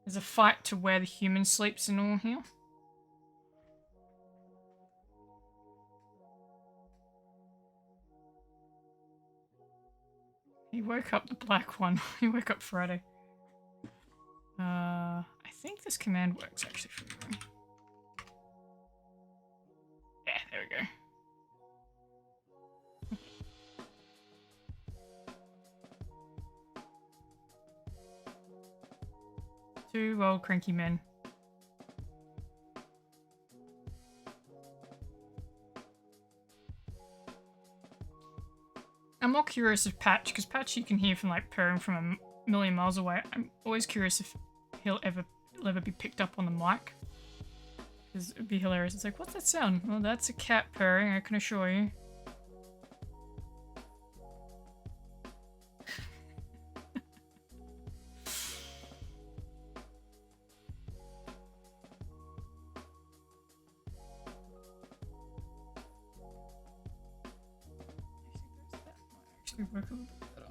Speaker 1: There's a fight to where the human sleeps and all here. He woke up the black one. He woke up Friday. I think this command works actually for me. Yeah, there we go. Two old cranky men. I'm more curious of Patch, because Patch you can hear from like purring from a million miles away. I'm always curious if he'll ever be picked up on the mic. Because it'd be hilarious. It's like, what's that sound? Well, that's a cat purring, I can assure you. Actually work a little bit better.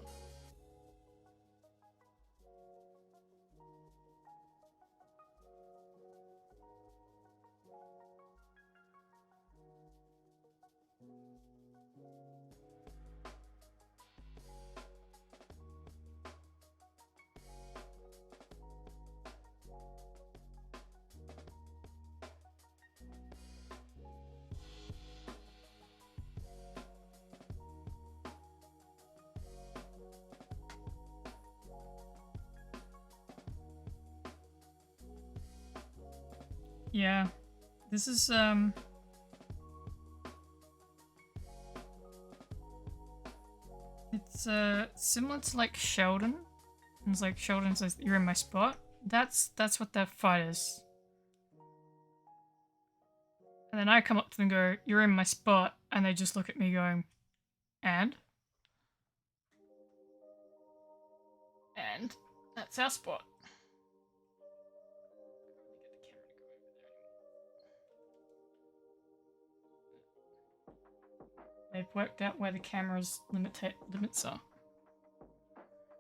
Speaker 1: Yeah, this is it's similar to like Sheldon. It's like Sheldon says, "You're in my spot." That's what that fight is. And then I come up to them and go, "You're in my spot," and they just look at me going, "And?" And that's our spot. They've worked out where the camera's limits are.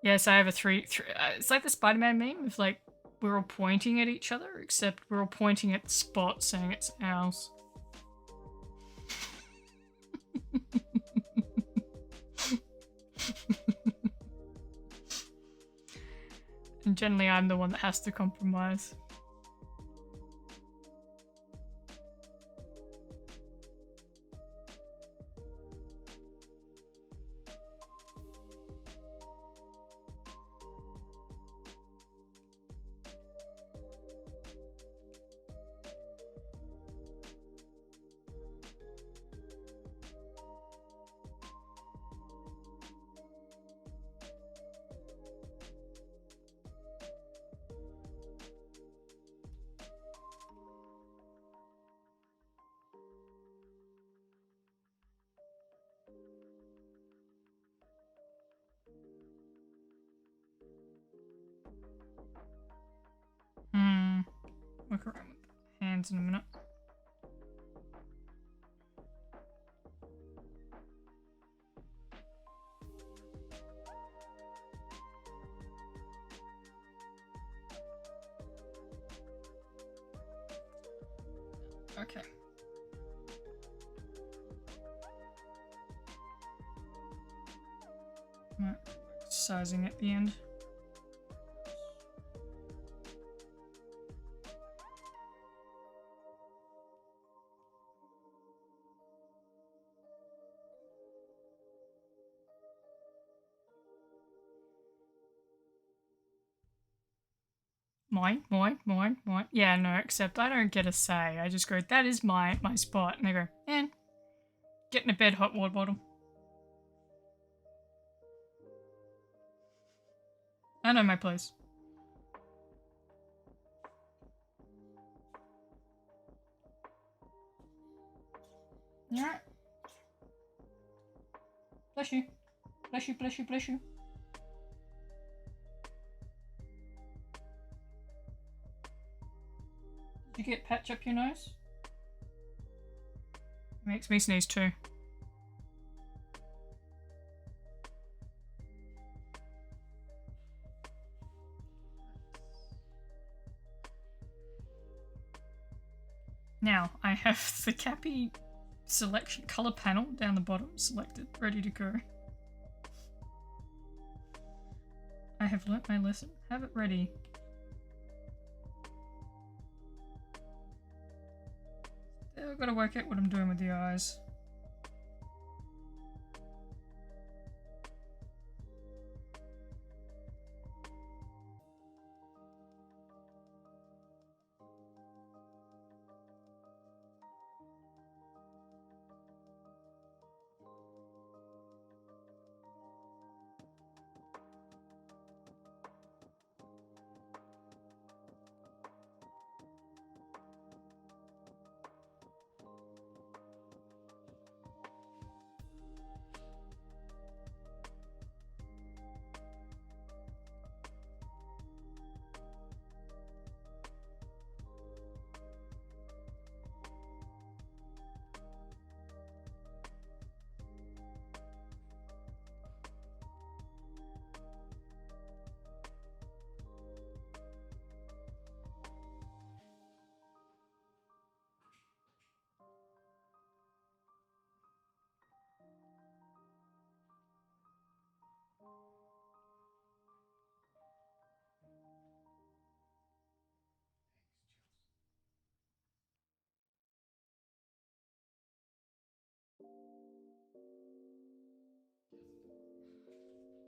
Speaker 1: Yes, I have a three it's like the Spider-Man meme of like, we're all pointing at each other, except we're all pointing at the spot saying it's ours. And generally I'm the one that has to compromise. hands in a minute. Okay. Right. Sizing at the end. Mine. Yeah, no, except I don't get a say. I just go, that is my spot. And they go, and get in a bed, hot water bottle. I know my place. Alright. Bless you. Bless you, bless you, bless you. Did you get patch up your nose? Makes me sneeze too. Now, I have the Cappy selection color panel down the bottom selected, ready to go. I have learnt my lesson. Have it ready. I've got to work out what I'm doing with the eyes.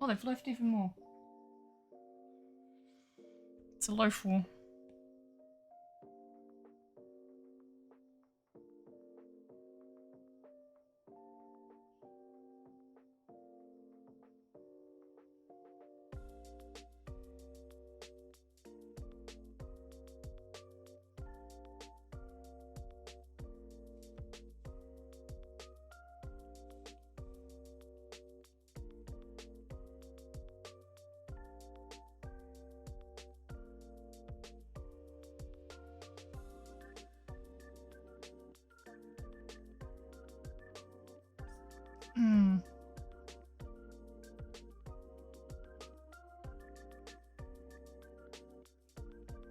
Speaker 1: Oh, they've left even more. It's a loaf wall. Hmm.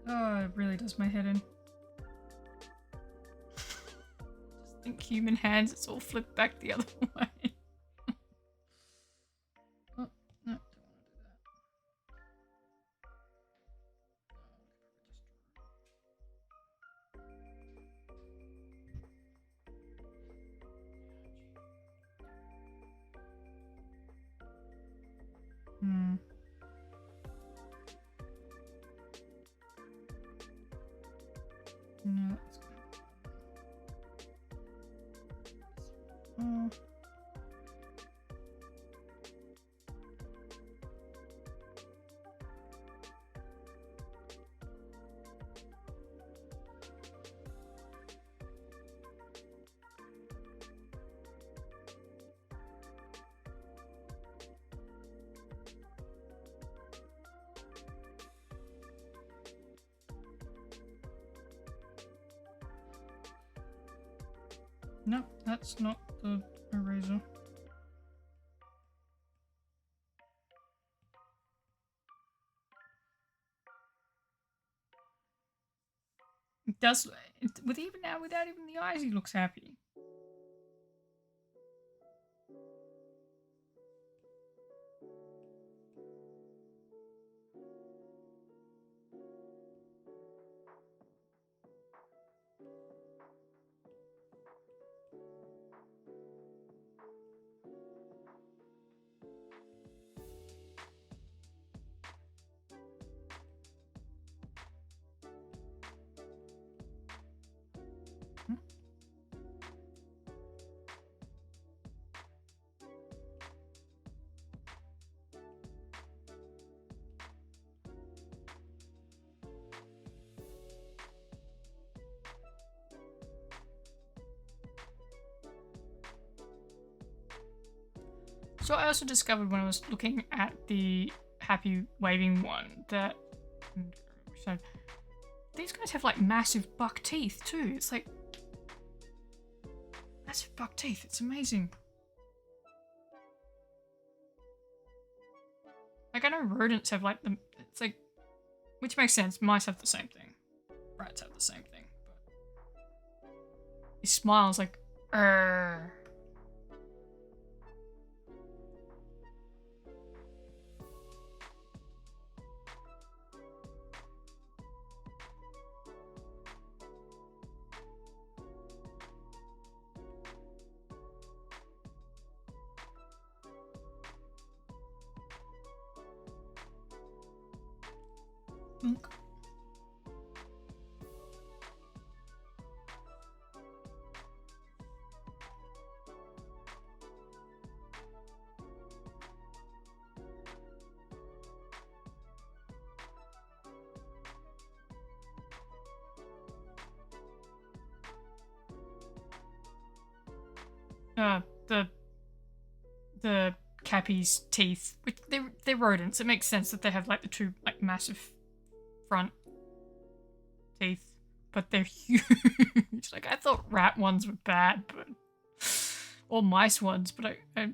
Speaker 1: Oh, it really does my head in. Just think human hands, it's all flipped back the other way. Oh, no, don't want to do that. Hmm. No, that's good. No, that's not the eraser. It does, with even now, without even the eyes, he looks happy. So I also discovered when I was looking at the happy waving one that so these guys have like massive buck teeth too. It's like massive buck teeth. It's amazing. Like I know rodents have like the it's like which makes sense. Mice have the same thing. Rats have the same thing. But he smiles like Arr. The Cappy's teeth, which they're rodents. It makes sense that they have like the two like massive front teeth, but they're huge. Like I thought rat ones were bad, but or mice ones, but I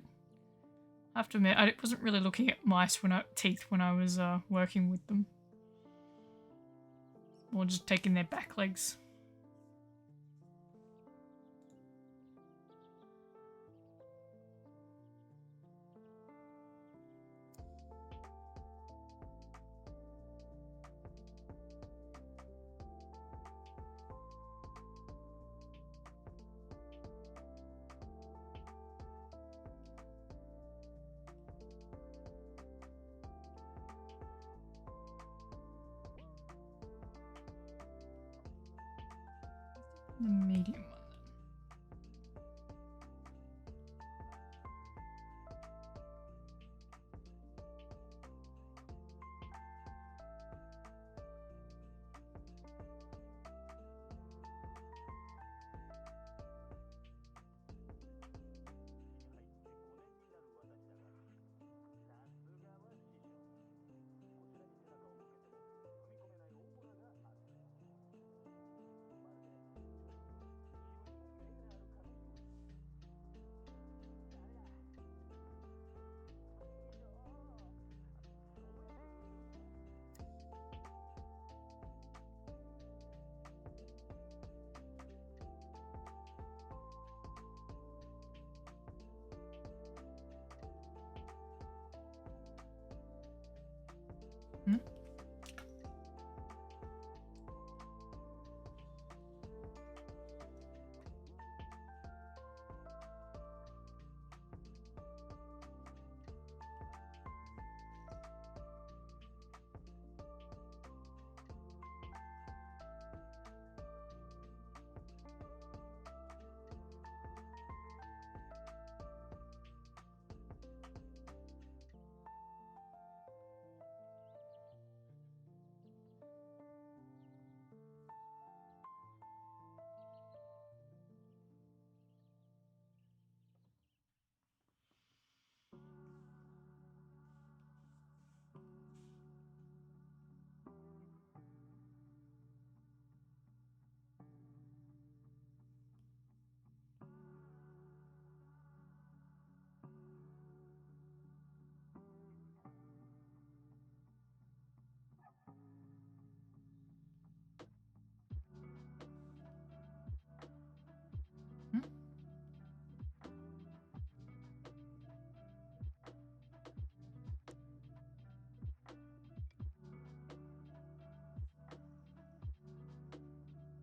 Speaker 1: have to admit I wasn't really looking at mice teeth when I was working with them, or just taking their back legs. The medium one then.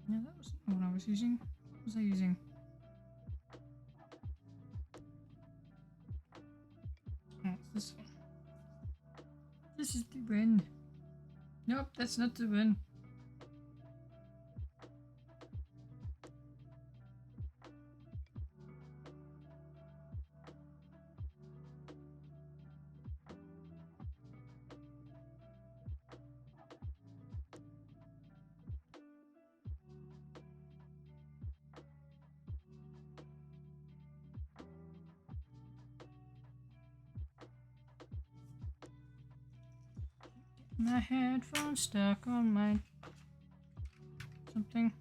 Speaker 1: No, that wasn't what I was using. What was I using? Oh, it's this one. This is the one. Nope, that's not the one. My headphones stuck on my something.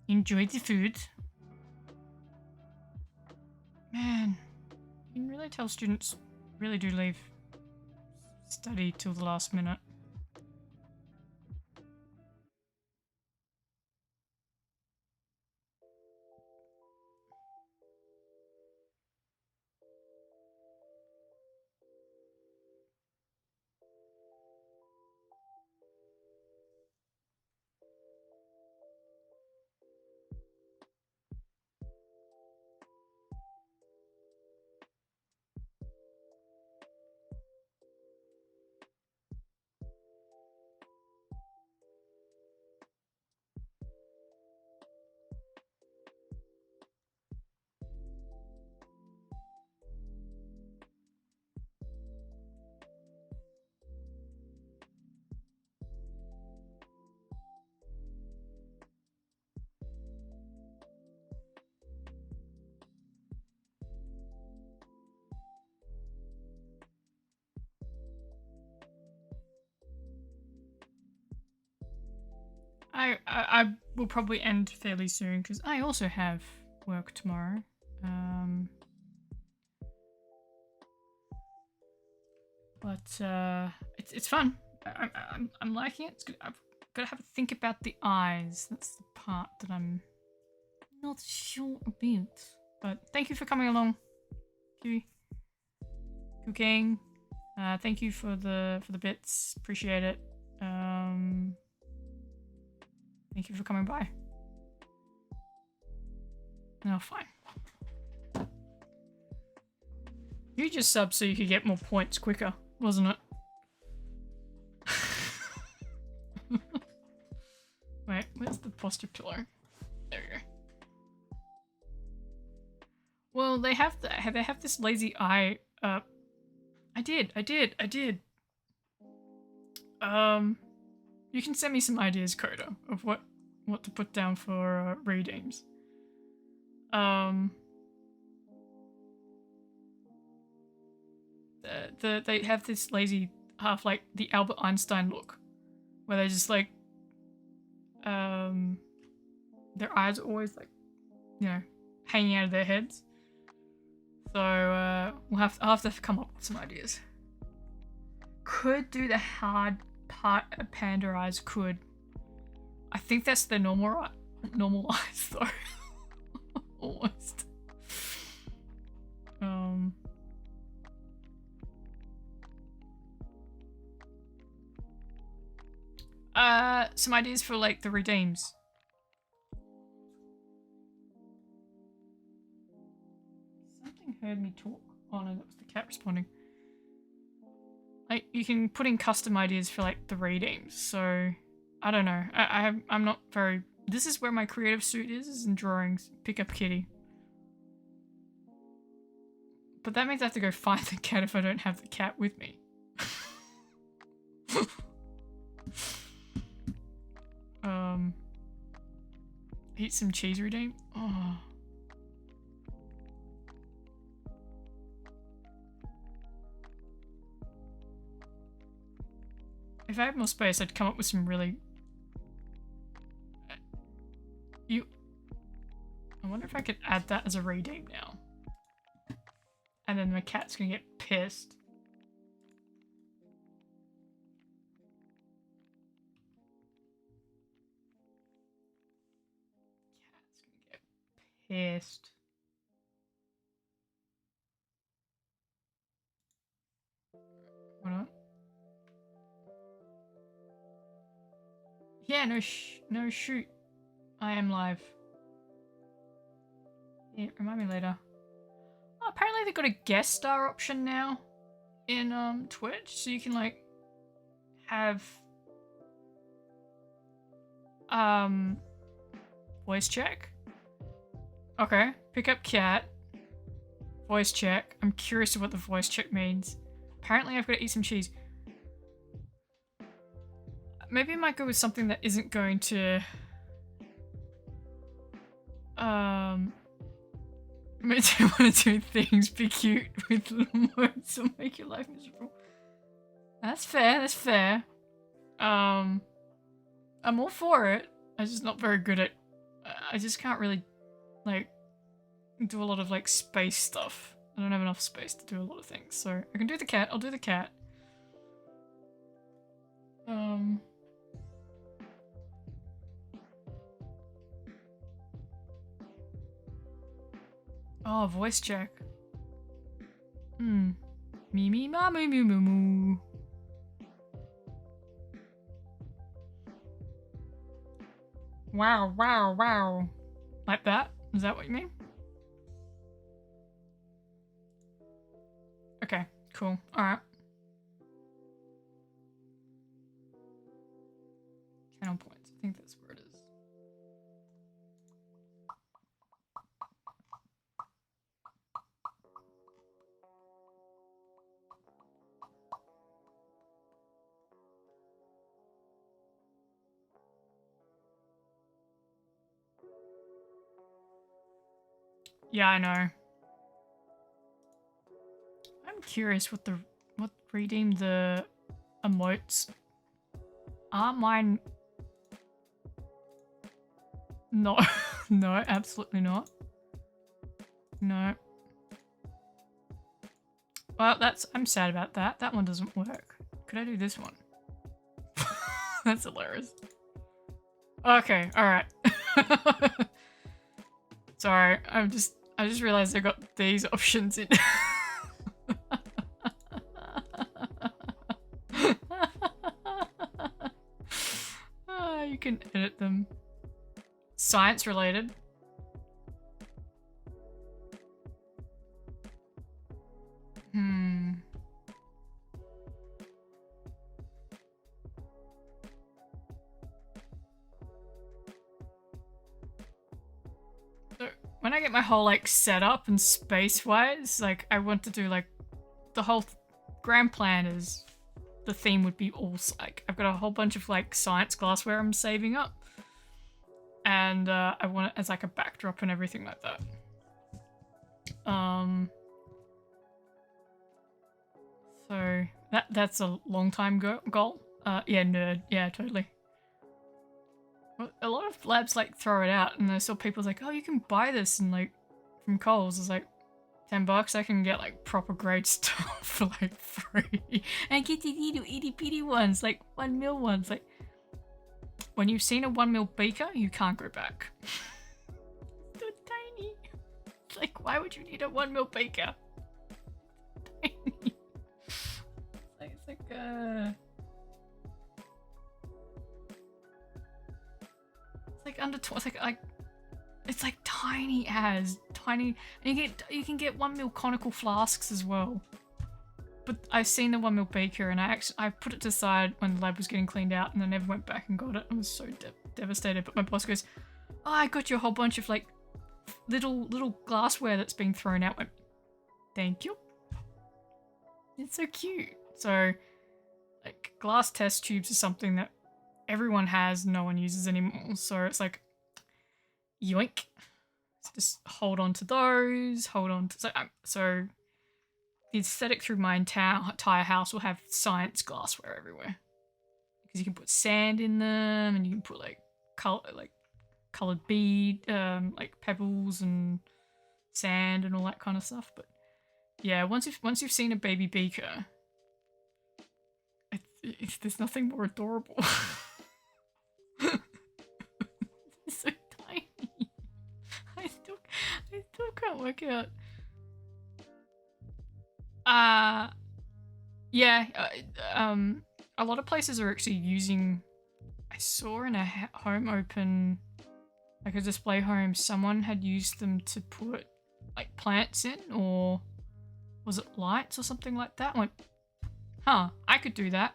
Speaker 1: Enjoy the food. Man, you can really tell students really do leave study till the last minute. I will probably end fairly soon because I also have work tomorrow. But it's fun. I'm liking it. It's good. I've got to have a think about the eyes. That's the part that I'm not sure about. But thank you for coming along, Kiwi. Cooking. Thank you for the bits. Appreciate it. Thank you for coming by. No, fine. You just subbed so you could get more points quicker, wasn't it? Wait, where's the posture pillow? There we go. Well, they have this lazy eye. I did. You can send me some ideas, Coda, of what to put down for redeems. They have this lazy half like the Albert Einstein look, where they just like their eyes are always like, you know, hanging out of their heads. So I'll have to come up with some ideas. Could do the hard part panda eyes. Could. I think that's the normal eyes though. Almost. Some ideas for like the redeems. Something heard me talk. Oh no, that was the cat responding. Like you can put in custom ideas for like the redeems. So I don't know. I'm not very. This is where my creative suit is in drawings. Pick up kitty. But that means I have to go find the cat if I don't have the cat with me. Eat some cheese redeem. Oh. if I had more space, I'd come up with some really... I wonder if I could add that as a redeem now. And then my cat's gonna get pissed. Cat's gonna get pissed. Hold on. Yeah, no shoot. I am live. Yeah, remind me later. Oh, apparently they've got a guest star option now in Twitch, so you can like have voice check. Okay, pick up cat. Voice check. I'm curious of what the voice check means. Apparently I've got to eat some cheese. Maybe I might go with something that isn't going to makes you want to do things, be cute with little modes or make your life miserable. That's fair, that's fair. I'm all for it. I'm just not very good at... I just can't really, like, do a lot of, like, space stuff. I don't have enough space to do a lot of things. So, I can do the cat. I'll do the cat. Oh, voice check. Me ma moo moo moo moo. Wow, wow, wow. Like that? Is that what you mean? Okay, cool. Alright. Channel points. I think that's where it is. Yeah, I know. I'm curious what redeem the emotes. Aren't mine... No. No, absolutely not. No. Well, I'm sad about that. That one doesn't work. Could I do this one? That's hilarious. Okay, alright. Sorry, I just realized I got these options in. You can edit them. Science related. So when I get my whole like setup and space wise, like I want to do like the whole grand plan is the theme would be all like I've got a whole bunch of like science glassware I'm saving up. And I want it as like a backdrop and everything like that. So that's a long time goal. Yeah, nerd. Yeah, totally. Well, a lot of labs like throw it out, and I saw people like, oh, you can buy this and like from Kohl's. It's like $10. I can get like proper grade stuff for like free, and get the little itty bitty ones, like 1 mil ones, like. When you've seen a 1 mil beaker, you can't go back. So tiny. Like, why would you need a 1 mil beaker? Tiny. It's like under it's like tiny as tiny, and you can get 1 mil conical flasks as well. But I've seen the 1 mil beaker, and I put it to the side when the lab was getting cleaned out, and I never went back and got it. I was so devastated. But my boss goes, "Oh, I got you a whole bunch of like little glassware that's being thrown out." I went, "Thank you. It's so cute." So, like glass test tubes is something that everyone has, no one uses anymore. So it's like, yoink. So just hold on to those. Hold on to so. The aesthetic through my entire house will have science glassware everywhere. because you can put sand in them, and you can put like colored bead, like pebbles and sand and all that kind of stuff. But yeah, once you've seen a baby beaker, there's nothing more adorable. It's so tiny. I still can't work out. Yeah. A lot of places are actually using. I saw in a home open, like a display home, someone had used them to put like plants in, or was it lights or something like that? I went, huh, I could do that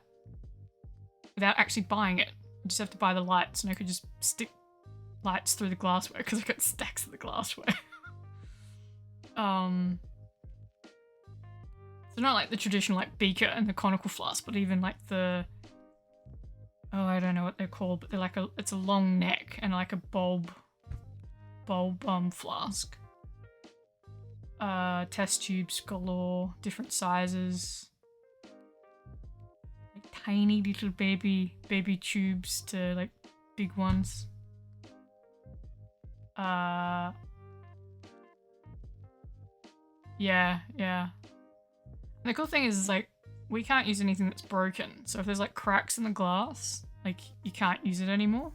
Speaker 1: without actually buying it. I just have to buy the lights, and I could just stick lights through the glassware because I got stacks of the glassware. So not like the traditional like beaker and the conical flask, but even like the, oh, I don't know what they're called, but they're like it's a long neck and like a bulb flask. Test tubes galore, different sizes. Like tiny little baby tubes to like big ones. Yeah. And the cool thing is like, we can't use anything that's broken. So if there's like cracks in the glass, like you can't use it anymore.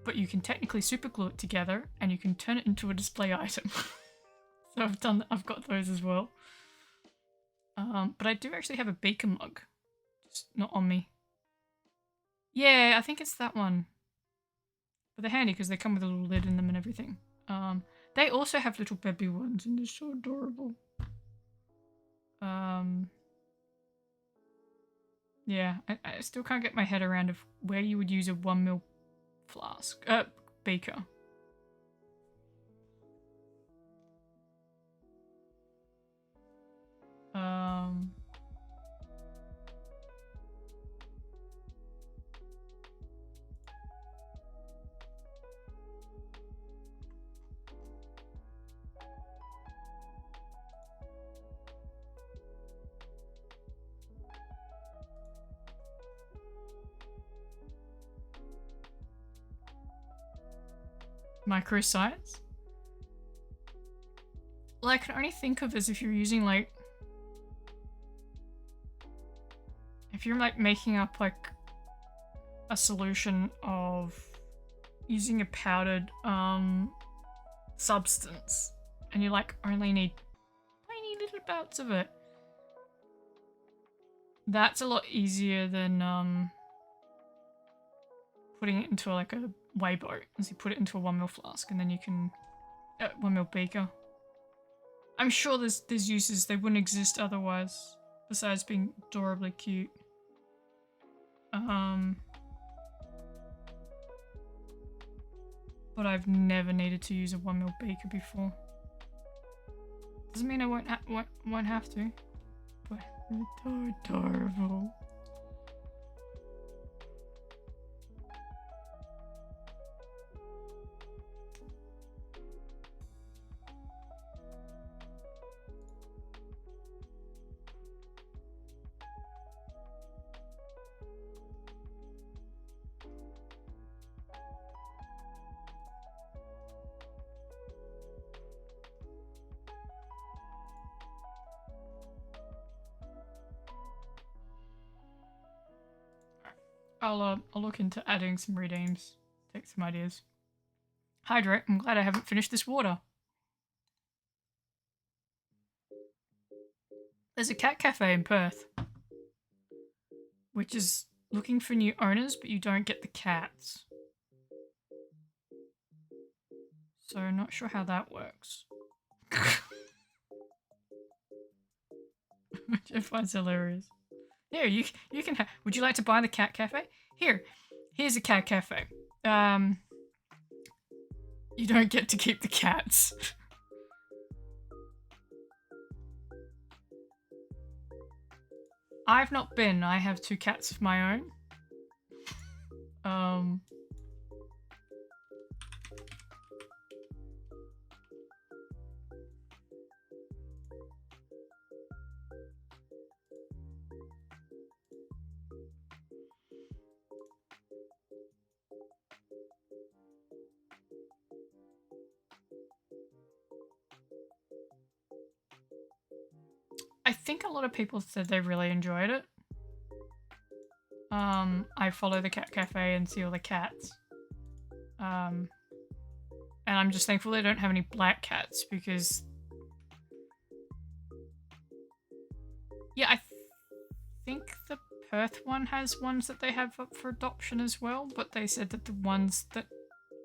Speaker 1: But you can technically super glue it together and you can turn it into a display item. So I've got those as well. But I do actually have a beaker mug. Just not on me. Yeah, I think it's that one. But they're handy because they come with a little lid in them and everything. They also have little baby ones and they're so adorable. Yeah, I still can't get my head around of where you would use a 1 ml flask, beaker. Micro size? Well, I can only think of as if you're using like, if you're like making up like a solution of using a powdered substance and you like only need tiny little bouts of it. That's a lot easier than putting it into like a whey boat, as you put it into a 1 ml flask and then you can 1 ml beaker. I'm sure there's uses they wouldn't exist otherwise, besides being adorably cute. But I've never needed to use a 1 ml beaker before. Doesn't mean I won't have to, but it's so adorable. I'll look into adding some redeems. Take some ideas. Hydrate. I'm glad I haven't finished this water. There's a cat cafe in Perth, which is looking for new owners, but you don't get the cats. So I'm not sure how that works. Which I find hilarious. Here, you can have. Would you like to buy the cat cafe? Here's a cat cafe. You don't get to keep the cats. I've not been. I have 2 cats of my own. think a lot of people said they really enjoyed it. I follow the cat cafe and see all the cats. And I'm just thankful they don't have any black cats because, yeah, I think the Perth one has ones that they have up for adoption as well, but they said that the ones that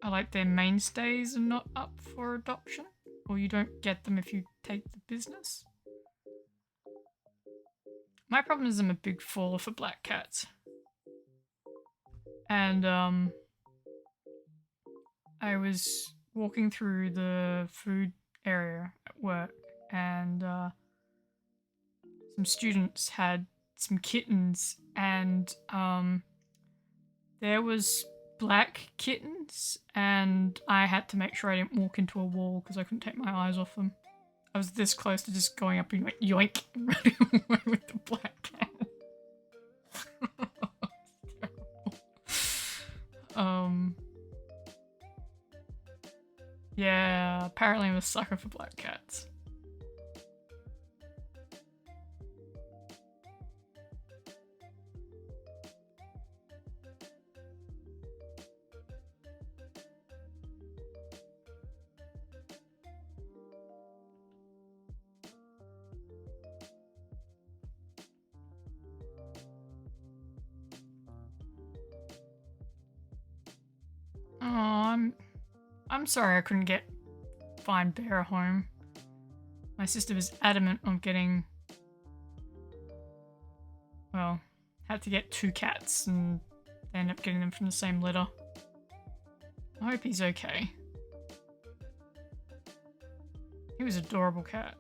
Speaker 1: are like their mainstays are not up for adoption, or you don't get them if you take the business. My problem is I'm a big faller for black cats. And I was walking through the food area at work, and some students had some kittens, and there was black kittens, and I had to make sure I didn't walk into a wall because I couldn't take my eyes off them. I was this close to just going up and like yoink, running away with the black cat. Yeah, apparently I'm a sucker for black cats. Oh, I'm sorry I couldn't find Bear a home. My sister was adamant on getting, well, had to get 2 cats and they ended up getting them from the same litter. I hope he's okay. He was an adorable cat.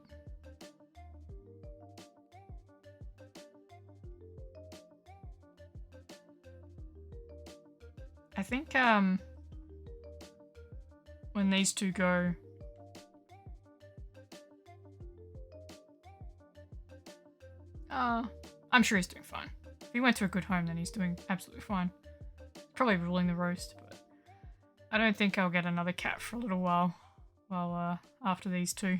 Speaker 1: I think when these 2 go, I'm sure he's doing fine. If he went to a good home, then he's doing absolutely fine. Probably ruling the roast, but I don't think I'll get another cat for a little while. Well, after these 2.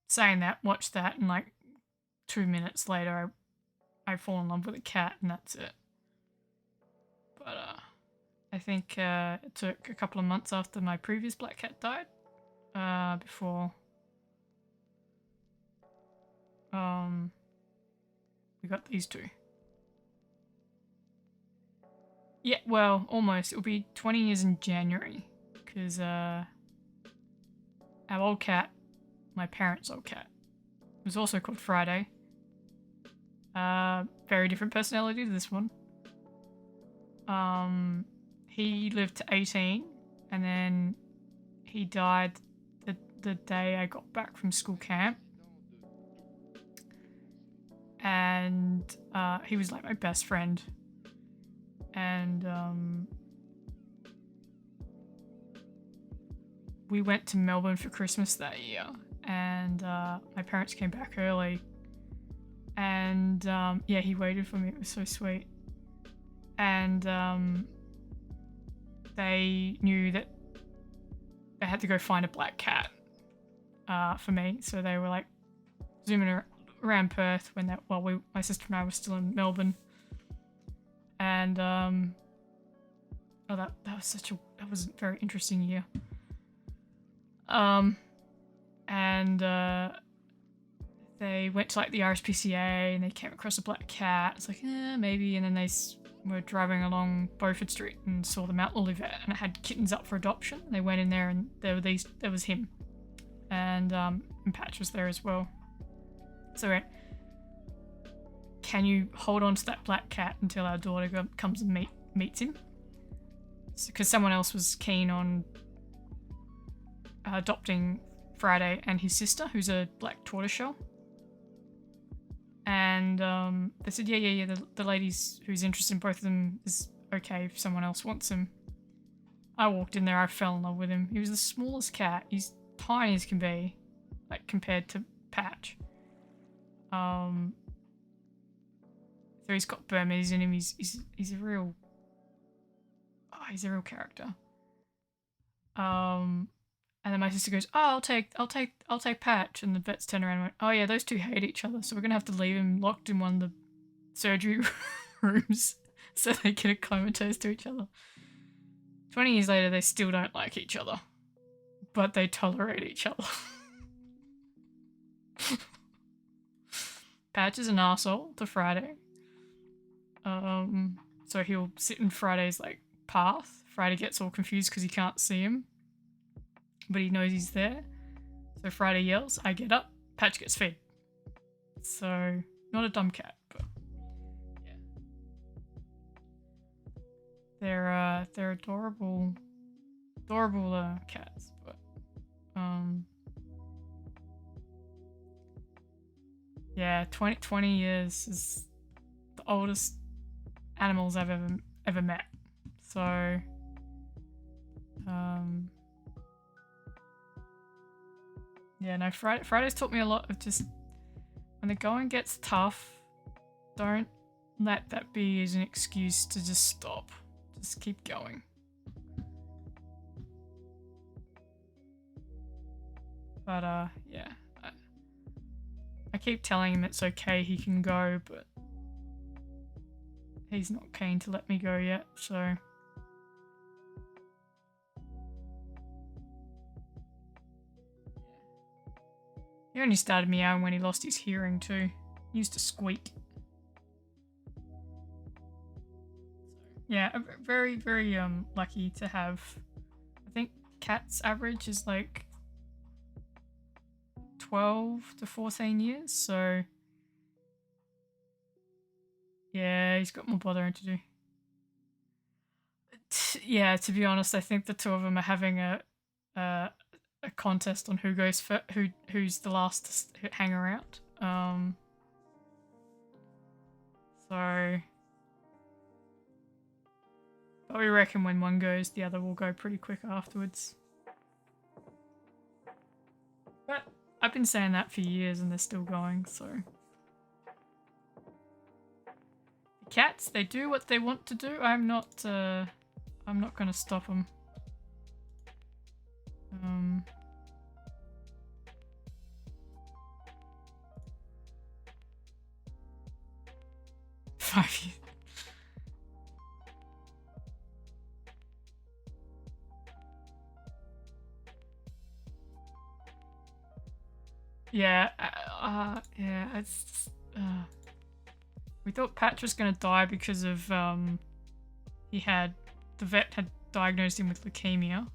Speaker 1: Saying that, watch that, and like 2 minutes later, I fall in love with a cat, and that's it. But I think it took a couple of months after my previous black cat died before we got these 2. Yeah, well, almost. It'll be 20 years in January because our old cat, my parents' old cat, was also called Friday. Very different personality to this one. He lived to 18 and then he died the day I got back from school camp. And he was like my best friend. And we went to Melbourne for Christmas that year, and my parents came back early, and yeah, he waited for me. It was so sweet. And they knew that they had to go find a black cat for me, so they were like zooming around Perth when my sister and I were still in Melbourne. And that was a very interesting year. And they went to like the RSPCA and they came across a black cat. It's like, maybe. And then they were driving along Beaufort Street and saw the Mount Olivet and it had kittens up for adoption. They went in there and there was him. And Patch was there as well. So we went, can you hold on to that black cat until our daughter comes and meets him? Because someone else was keen on adopting Friday and his sister, who's a black tortoiseshell. And they said, yeah, the lady who's interested in both of them is okay if someone else wants him. I walked in there, I fell in love with him. He was the smallest cat. He's tiny as can be, like compared to Patch. So he's got Burmese in him. He's a real character. And then my sister goes, "Oh, I'll take Patch." And the vets turn around and went, "Oh yeah, those two hate each other, so we're gonna have to leave him locked in one of the surgery rooms so they can acclimatise to each other." 20 years later, they still don't like each other, but they tolerate each other. Patch is an asshole to Friday. So he'll sit in Friday's like path. Friday gets all confused because he can't see him, but he knows he's there. So Friday yells, I get up, Patch gets fed. So not a dumb cat, but yeah. They're adorable cats, but yeah, 20 years is the oldest animals I've ever met. So yeah, no, Friday's taught me a lot of just when the going gets tough, don't let that be as an excuse to just stop. Just keep going. But yeah, I keep telling him it's okay, he can go, but he's not keen to let me go yet, so. He only started meowing when he lost his hearing too. He used to squeak. Yeah, very, very lucky to have. I think cats average is like 12 to 14 years, so yeah, he's got more bothering to do. Yeah, to be honest, I think the two of them are having a contest on who goes for who's the last to hang around. So, but we reckon when one goes, the other will go pretty quick afterwards. But I've been saying that for years, and they're still going. So, the cats, they do what they want to do. I'm not going to stop them. 5 years. Yeah, yeah, it's just, we thought Patch was gonna die because of the vet had diagnosed him with leukemia.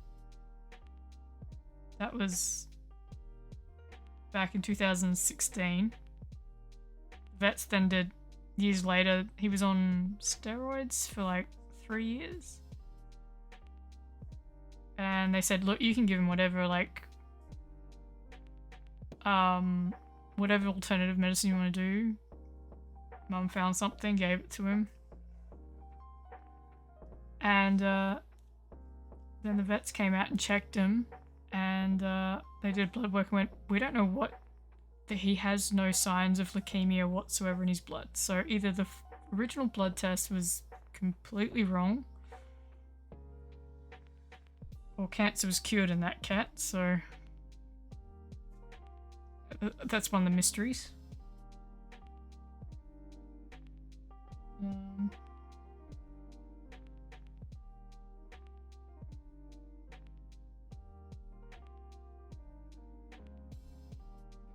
Speaker 1: That was back in 2016. Vets then did, years later, he was on steroids for like 3 years. And they said, look, you can give him whatever, like, whatever alternative medicine you want to do. Mum found something, gave it to him. And then the vets came out and checked him, and they did blood work and went, we don't know what, that he has no signs of leukemia whatsoever in his blood. So either the original blood test was completely wrong, or cancer was cured in that cat, so that's one of the mysteries.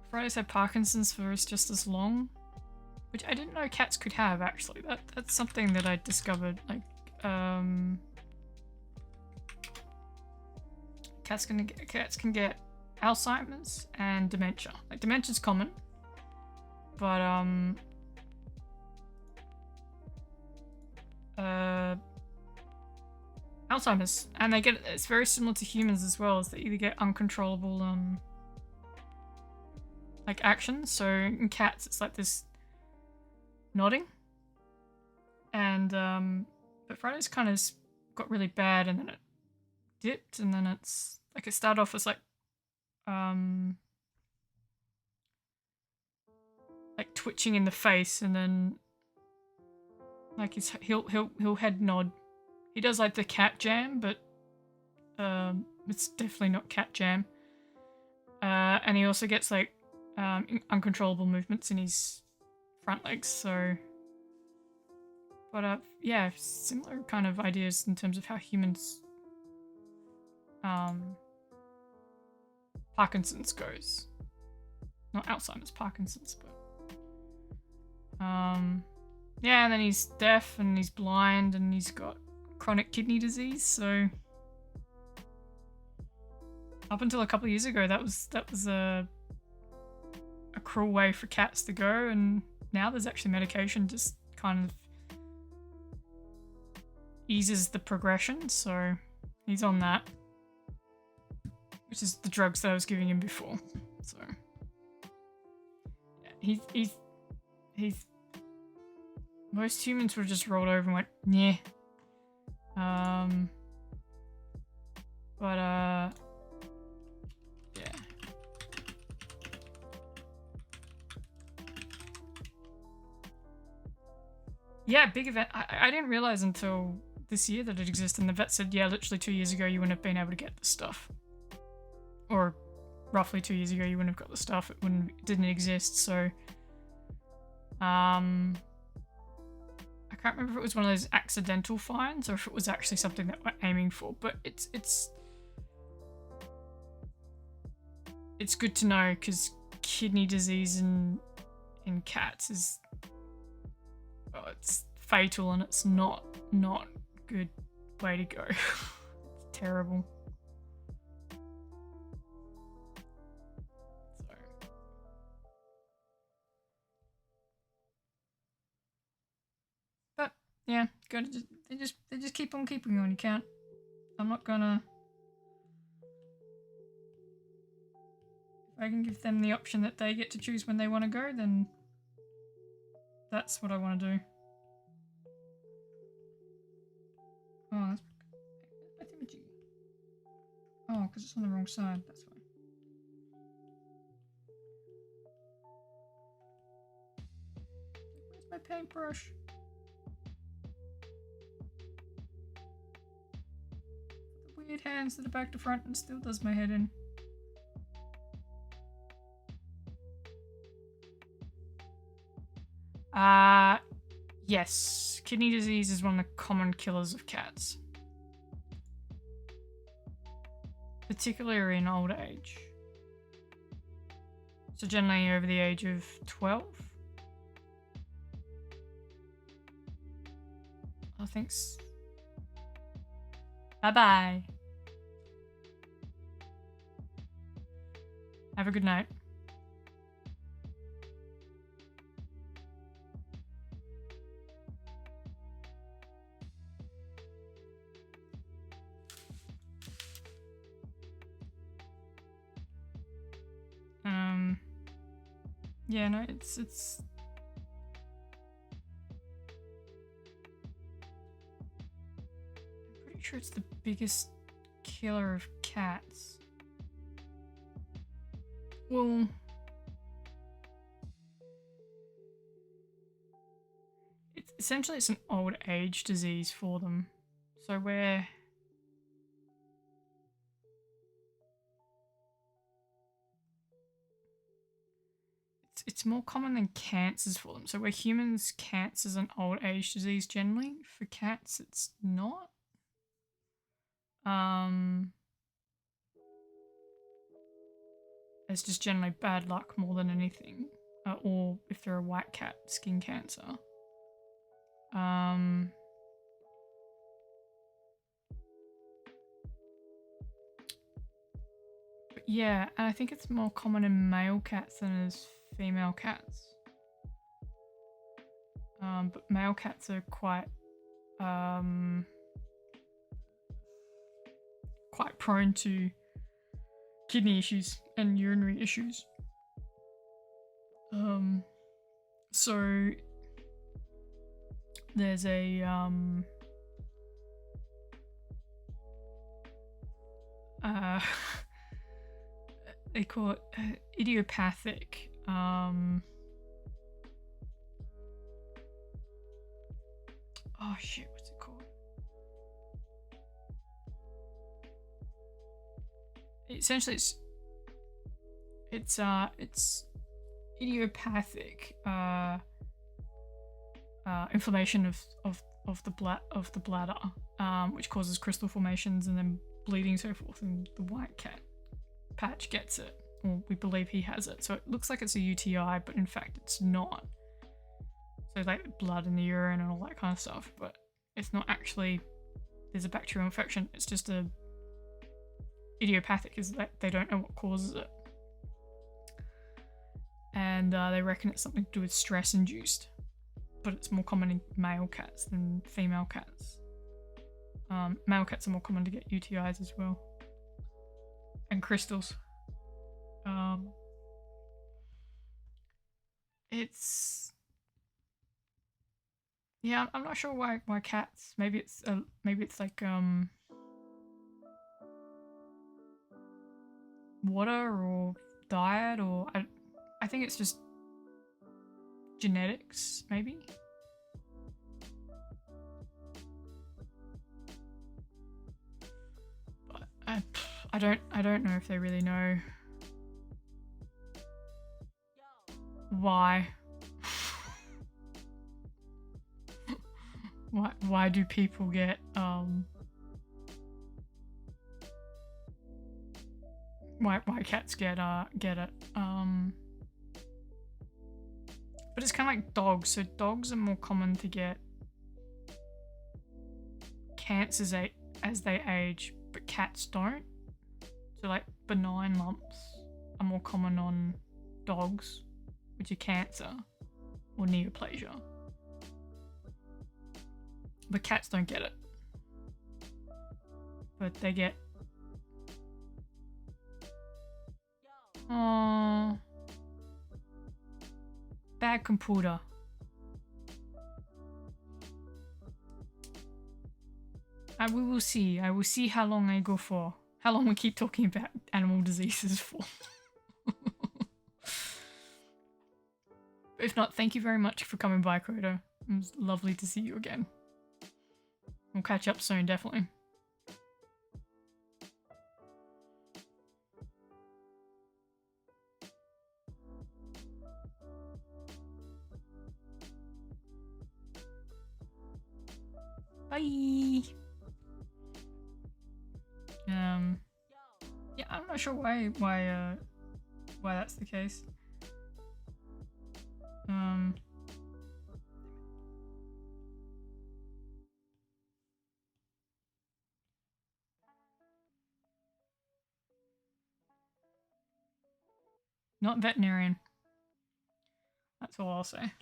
Speaker 1: Friday's had Parkinson's for just as long, which I didn't know cats could have, actually. That's something that I discovered, like, cats can get Alzheimer's and dementia. Like, dementia's common, but Alzheimer's, and it's very similar to humans as well, as they either get uncontrollable like actions. So in cats it's like this nodding, and but Friday's kind of got really bad, and then it dipped, and then it's like it started off as like twitching in the face, and then like he'll head nod. He does like the cat jam, but It's definitely not cat jam. And he also gets like uncontrollable movements in his front legs. So, but yeah, similar kind of ideas in terms of how humans Parkinson's goes. Not Alzheimer's, Parkinson's, but yeah, and then he's deaf and he's blind and he's got chronic kidney disease. So up until a couple of years ago, that was a cruel way for cats to go, and now there's actually medication just kind of eases the progression. So he's on that, which is the drugs that I was giving him before. So yeah, he's most humans would have just rolled over and went, yeah. But yeah. Yeah, big event. I didn't realize until this year that it existed, and the vet said, yeah, literally 2 years ago you wouldn't have been able to get this stuff. Or roughly 2 years ago you wouldn't have got the stuff. It didn't exist, so I can't remember if it was one of those accidental finds or if it was actually something that we're aiming for, but it's good to know, because kidney disease in cats is, well, it's fatal, and it's not good way to go. It's terrible. So but yeah, they just keep on keeping on. You can't. I'm not gonna. If I can give them the option that they get to choose when they want to go, then that's what I want to do. Oh, that's imaging. Oh, because it's on the wrong side. That's why. Where's my paintbrush? The weird hands that are back to front and still does my head in. Yes. Kidney disease is one of the common killers of cats. Particularly in old age. So generally over the age of 12. I think. Bye-bye. Have a good night. Yeah, no, it's I'm pretty sure it's the biggest killer of cats. Well, it's an old age disease for them. So where it's more common than cancers for them. So where humans, cancer's an old age disease generally. For cats, it's not. It's just generally bad luck more than anything. Or if they're a white cat, skin cancer. But yeah, and I think it's more common in male cats than as female cats. But male cats are quite prone to kidney issues and urinary issues. So there's a they call it idiopathic oh shit, what's it called? essentially it's idiopathic inflammation of the bladder, which causes crystal formations and then bleeding, so forth. And the white cat patch gets it, or we believe he has it. So it looks like it's a UTI, but in fact it's not. So like blood in the urine and all that kind of stuff, but it's not actually. There's a bacterial infection. It's just a idiopathic, is that they don't know what causes it. And they reckon it's something to do with stress induced, but it's more common in male cats than female cats. Male cats are more common to get UTIs as well. And crystals. It's... Yeah, I'm not sure why cats. Maybe it's like water or diet, or I think it's just genetics, maybe. But I don't know if they really know why. Why do people get why cats get it. But it's kind of like dogs. So dogs are more common to get cancers as they age, but cats don't. So like benign lumps are more common on dogs, which are cancer or neoplasia. But cats don't get it. But they get... bad computer. We will see. I will see how long I go for. How long we keep talking about animal diseases for. If not, thank you very much for coming by, Crota. It was lovely to see you again. We'll catch up soon, definitely. Bye! Yeah, I'm not sure why that's the case. Not veterinarian. That's all I'll say.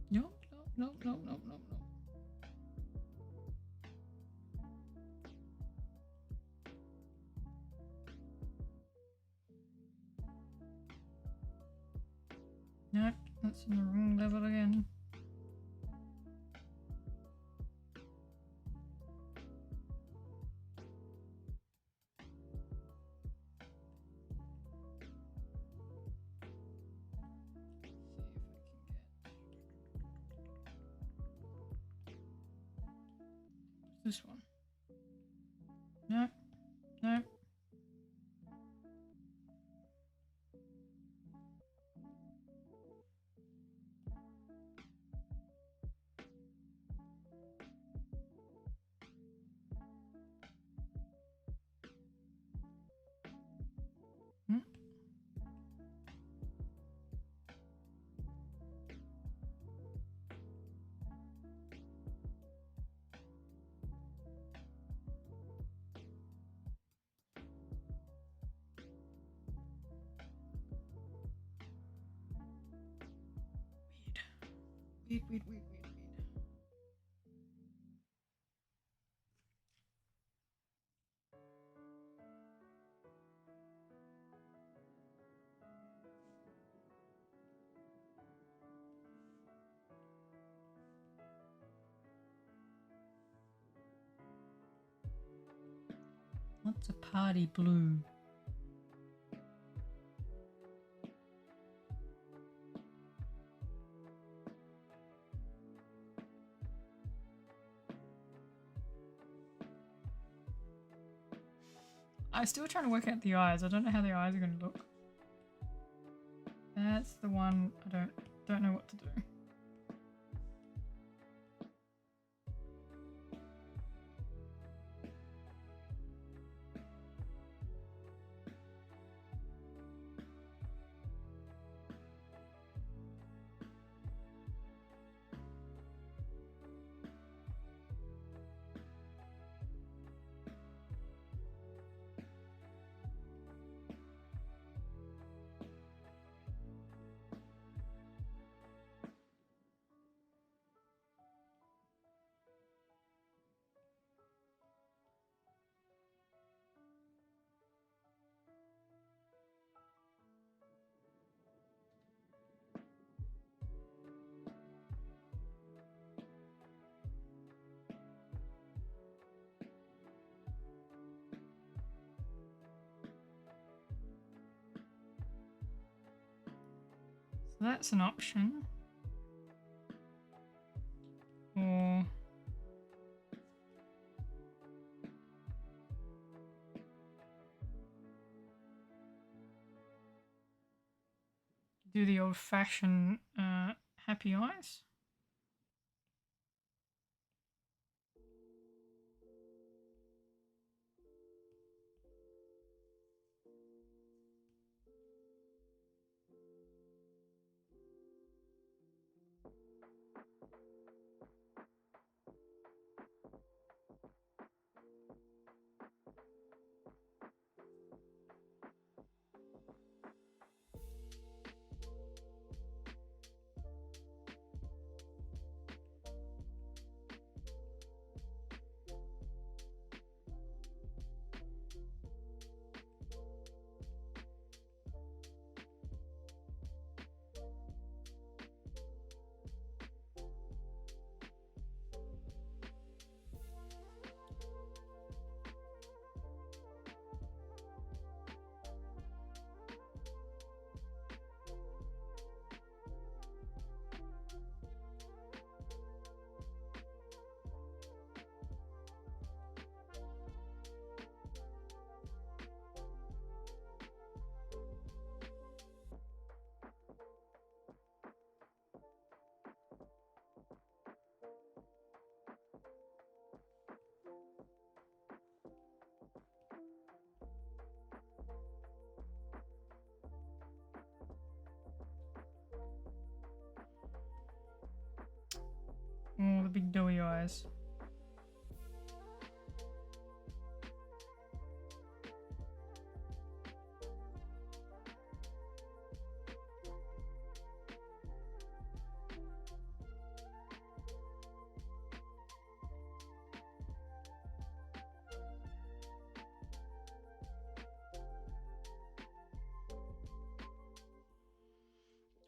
Speaker 1: No. Nope, that's in the wrong level again. This one. No. Weed. What's a party blue? I'm still trying to work out the eyes. I don't know how the eyes are going to look. That's the one I don't know what to do. So that's an option. Or do the old-fashioned happy eyes. Oh, the big doughy eyes.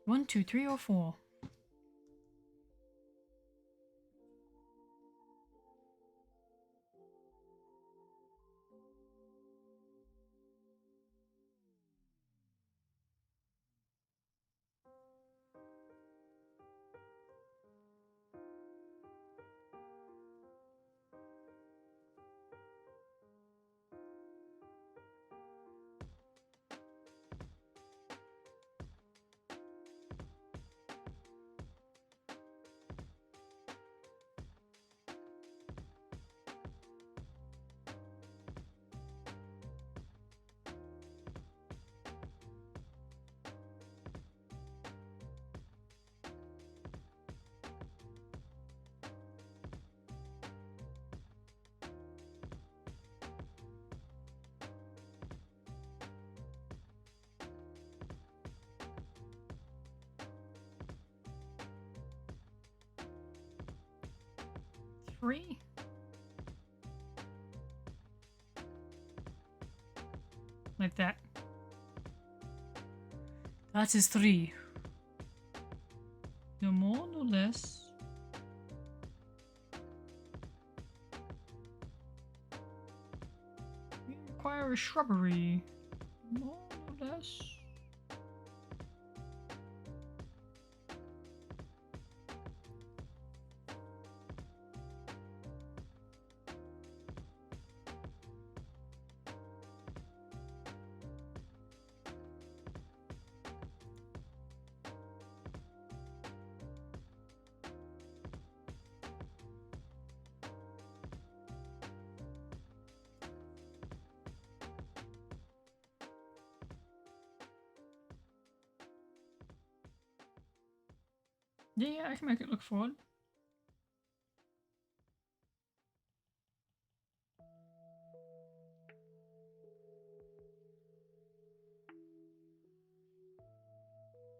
Speaker 1: One, two, three, or four? Three? Like that. That is three. No more, no less. a shrubbery. More or less. Yeah, I can make it look forward.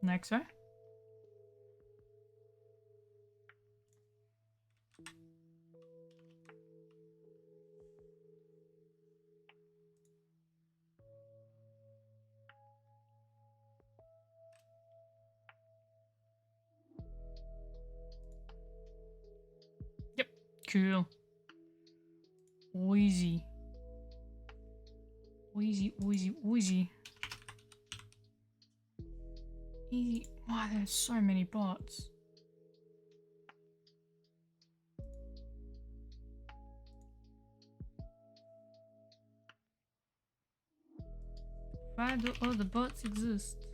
Speaker 1: Next, right? Yep, cool. Easy. Easy, easy, easy. Easy. Wow, there's so many bots. Why do all the bots exist?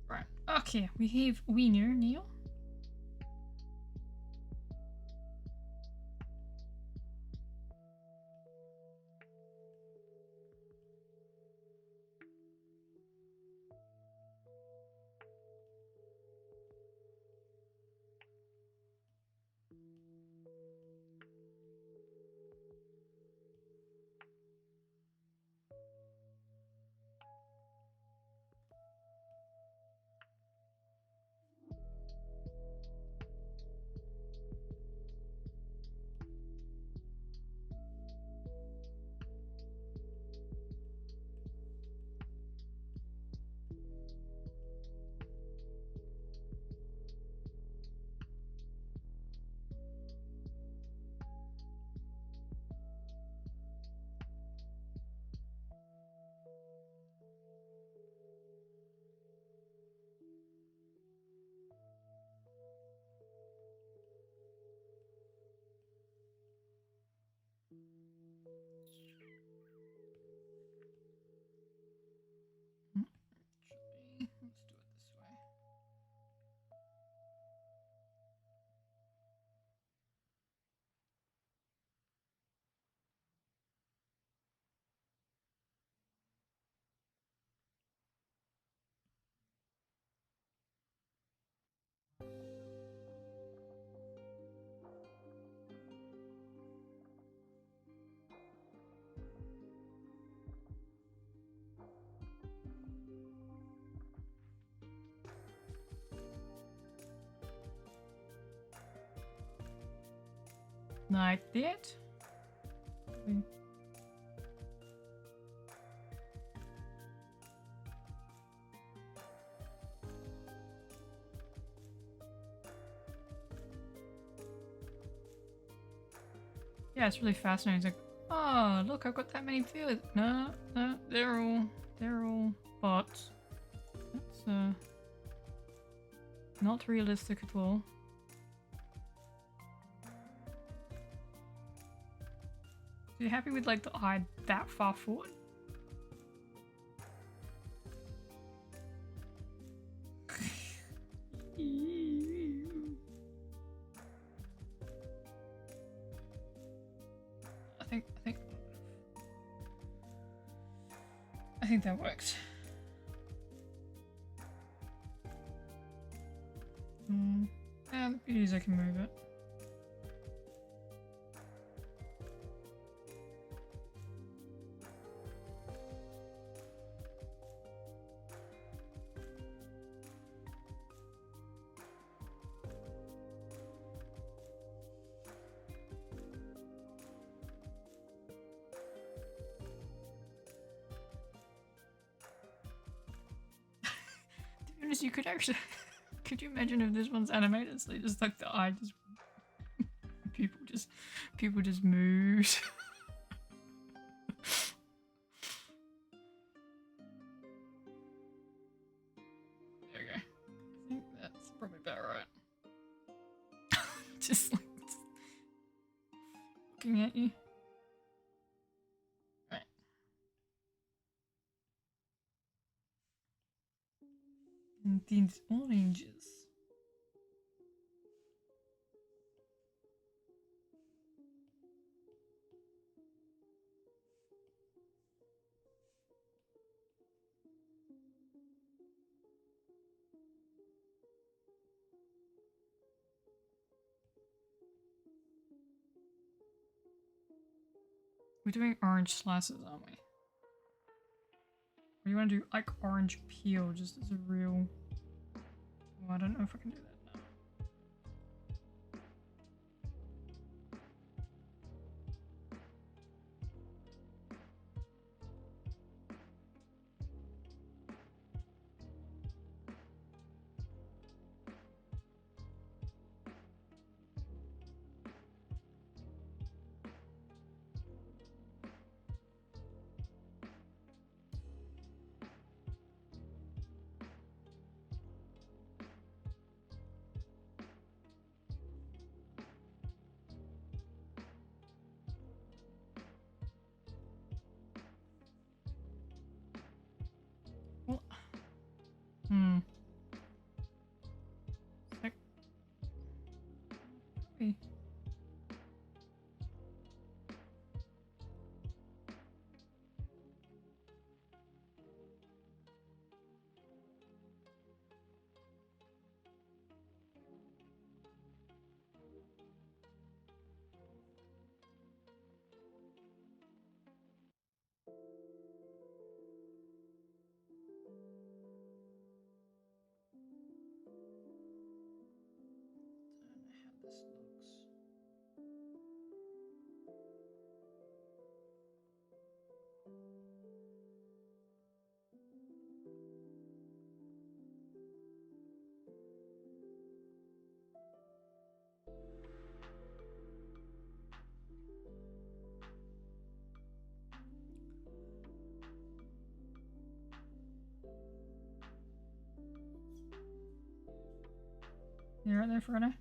Speaker 1: Right. Okay, we have winner now. Let's do it this way. Like that. Yeah, it's really fascinating. It's like, oh, look, I've got that many viewers. No, no, they're all bots. That's not realistic at all. So you happy with like the eye that far forward? I think that works. And the beauty is I can move it. This you could actually. Could you imagine if this one's animated? So just like the eye just. People just moved. There we go. I think that's probably about right. Just like looking at you. Right. And these oranges. We're doing orange slices, aren't we? Or do you want to do like orange peel just as a real... Oh, I don't know if I can do that now. Well, like, probably. I don't know how this looks. You right there, Frodo?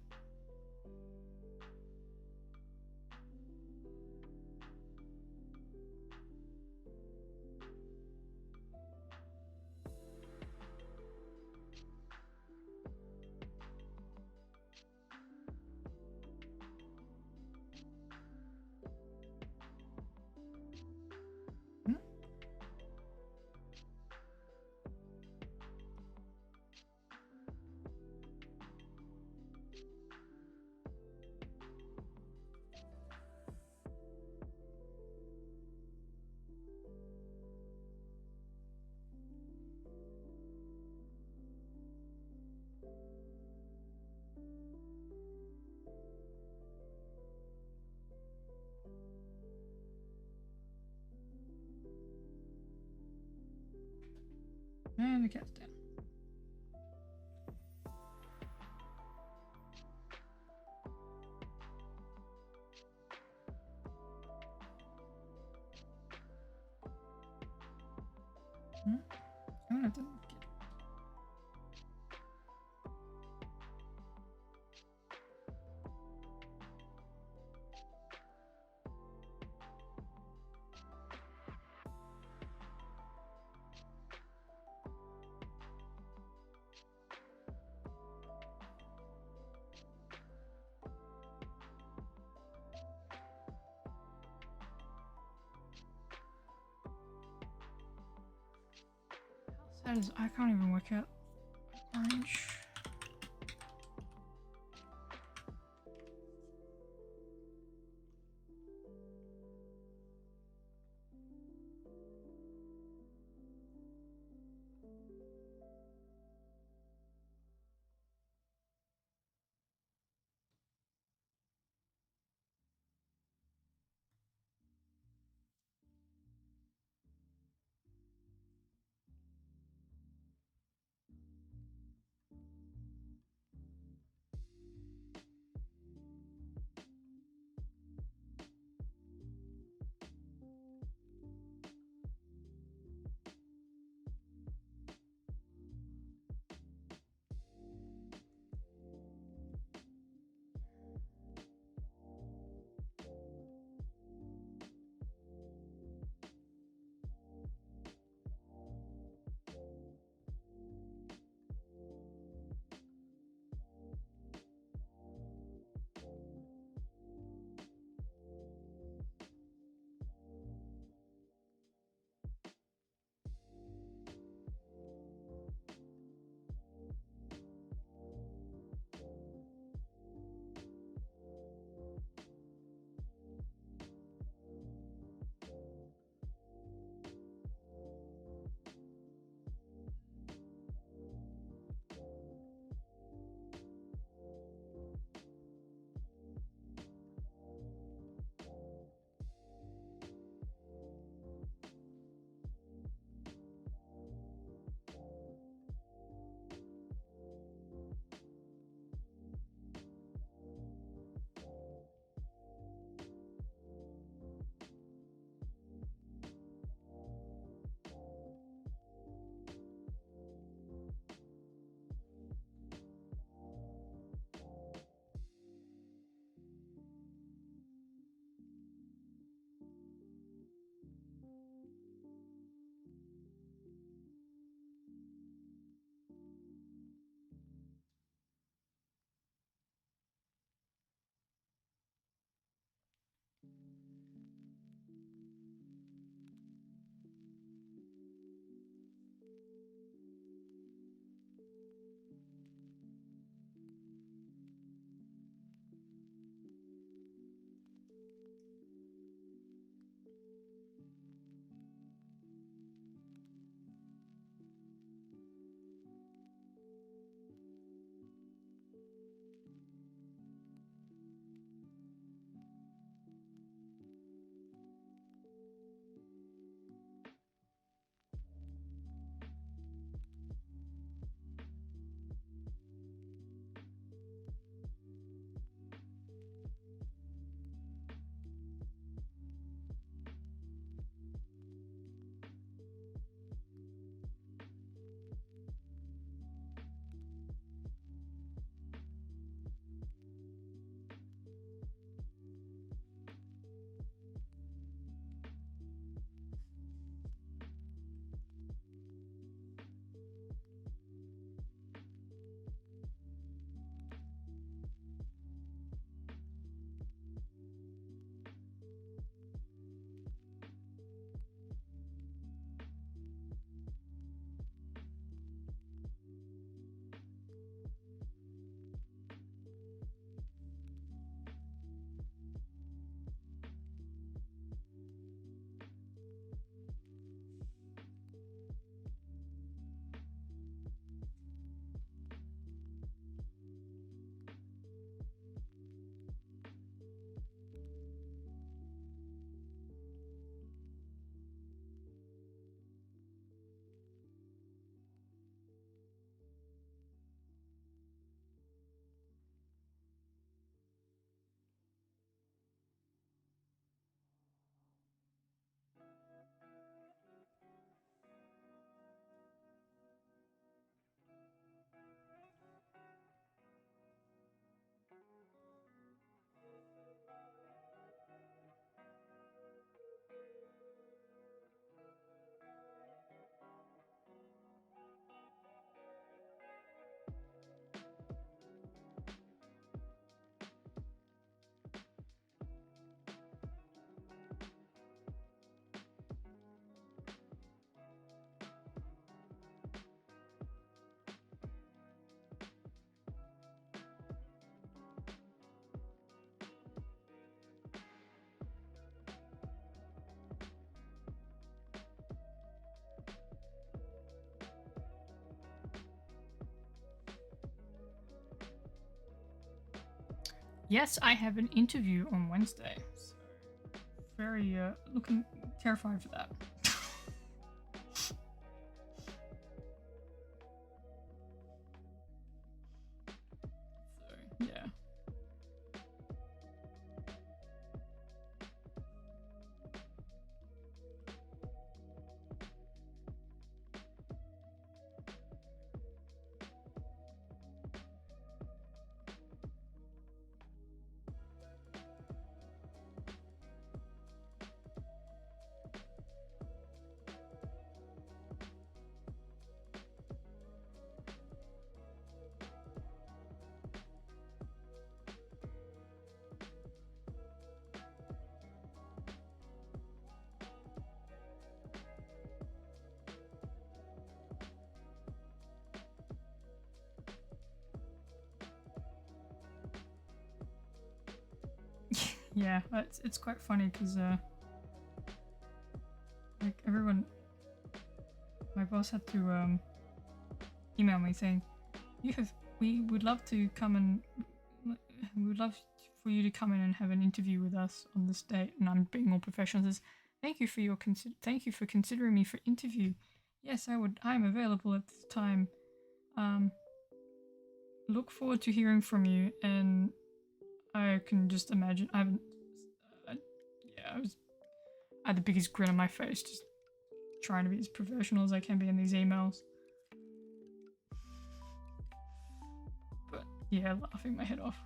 Speaker 1: Hmm? And the cat's down. Hmm? I'm gonna have to get... How sad is... I can't even work out orange. Yes, I have an interview on Wednesday. So very looking terrified for that. So yeah. Yeah, it's quite funny because like everyone, my boss had to email me saying, we would love to come and we would love for you to come in and have an interview with us on this date. And I'm being all professional. Says, thank you for your thank you for considering me for interview. Yes, I'm available at this time. Um, look forward to hearing from you. And I can just imagine. Uh, yeah, I had the biggest grin on my face, just trying to be as professional as I can be in these emails. But yeah, laughing my head off.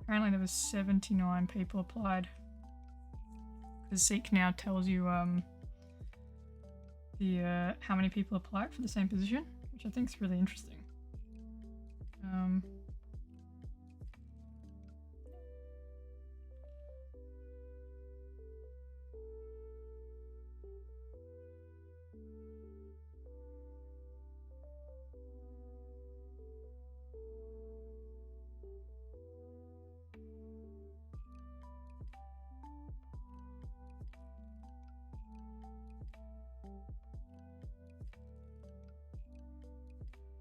Speaker 1: Apparently there was 79 people applied. Because Seek now tells you the how many people applied for the same position, which I think is really interesting.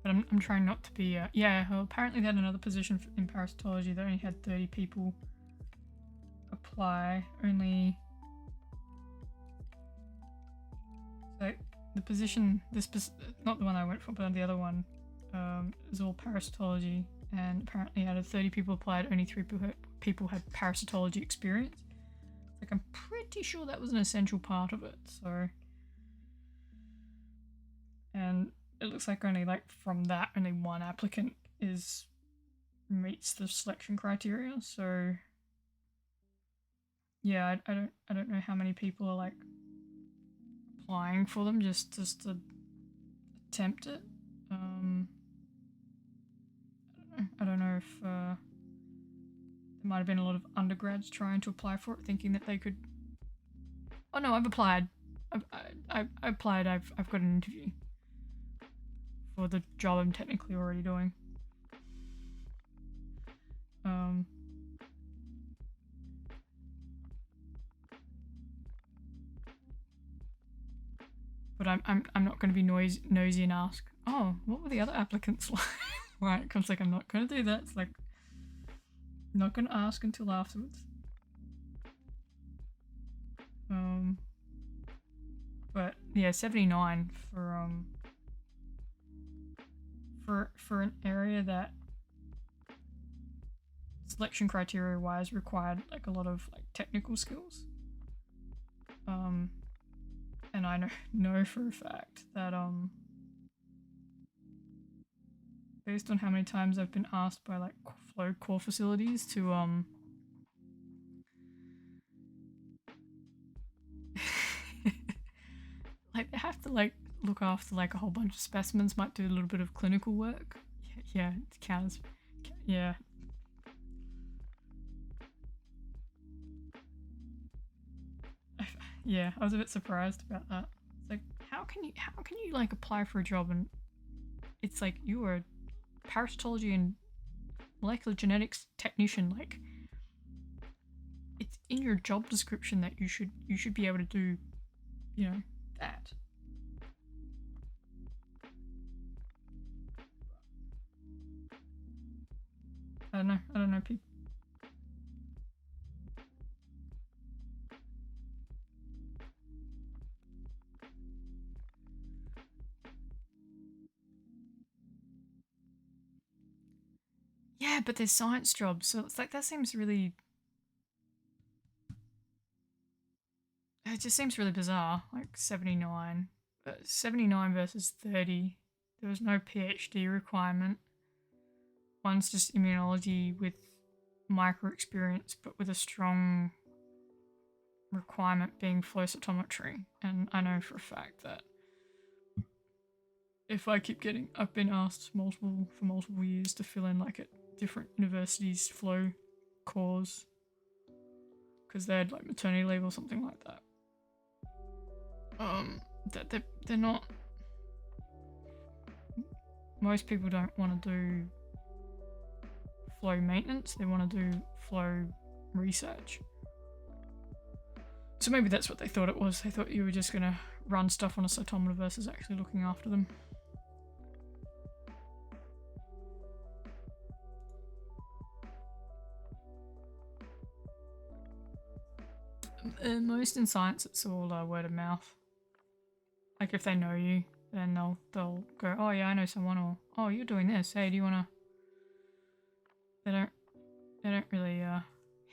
Speaker 1: But I'm trying not to be. Yeah, well, apparently they had another position in parasitology that only had 30 people apply. Only. So the position, not the one I went for, but the other one, is all parasitology. And apparently out of 30 people applied, only 3 people had parasitology experience. Like, I'm pretty sure that was an essential part of it, so. And it looks like only from that, only one applicant meets the selection criteria, so. Yeah, I don't know how many people are applying for them just to attempt it. I don't know if there might have been a lot of undergrads trying to apply for it, thinking that they could. Oh no, I've applied. I applied. I've got an interview for the job I'm technically already doing. But I'm not going to be nosy and ask, oh, what were the other applicants like? Right, because I'm not going to do that. It's I'm not going to ask until afterwards. But yeah, 79 for an area that selection criteria wise required a lot of technical skills. And I know for a fact that based on how many times I've been asked by flow core facilities to they have to look after a whole bunch of specimens, might do a little bit of clinical work. Yeah, it counts. Yeah. Yeah, I was a bit surprised about that. It's how can you apply for a job and it's you are a parasitology and molecular genetics technician, in your job description that you should be able to do, you know, that. I don't know people. Yeah, but there's science jobs, so it's like that seems really. It just seems really bizarre. Like 79, 79 versus 30. There was no PhD requirement. One's just immunology with micro experience, but with a strong requirement being flow cytometry. And I know for a fact that if I keep getting, I've been asked for multiple years to fill in like at different universities' flow cores because they had like maternity leave or something like that. That they're not. Most people don't want to do flow maintenance. They want to do flow research. So maybe that's what they thought it was. They thought you were just gonna run stuff on a cytometer versus actually looking after them. Most in science, it's all word of mouth. Like if they know you, then they'll go, oh yeah, I know someone, or oh you're doing this. Hey, do you wanna? They don't really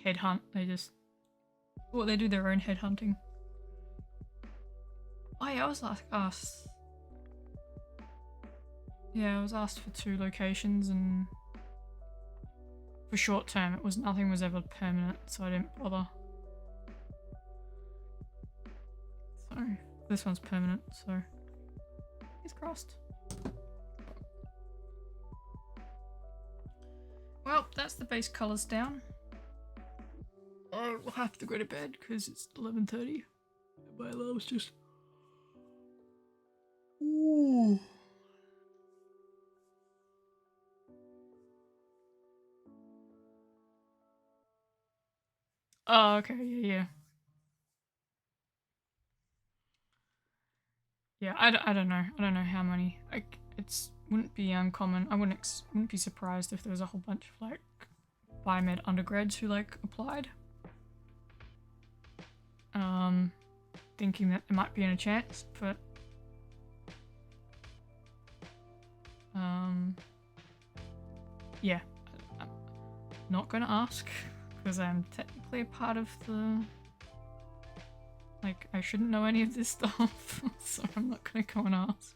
Speaker 1: headhunt. They just they do their own headhunting. Oh yeah, I was asked. Yeah, I was asked for 2 locations, and for short term, nothing was ever permanent, so I didn't bother. So this one's permanent, so it's crossed. Well, that's the base colours down. I will have to go to bed because it's 11:30. My alarm's just. Ooh. Oh, okay, yeah. Yeah, I don't know. I don't know how many. Like, wouldn't be uncommon. I wouldn't be surprised if there was a whole bunch of like biomed undergrads who like applied. Thinking that there might be a chance, but yeah, I'm not gonna ask because I'm technically a part of the. Like, I shouldn't know any of this stuff, so I'm not gonna go and ask.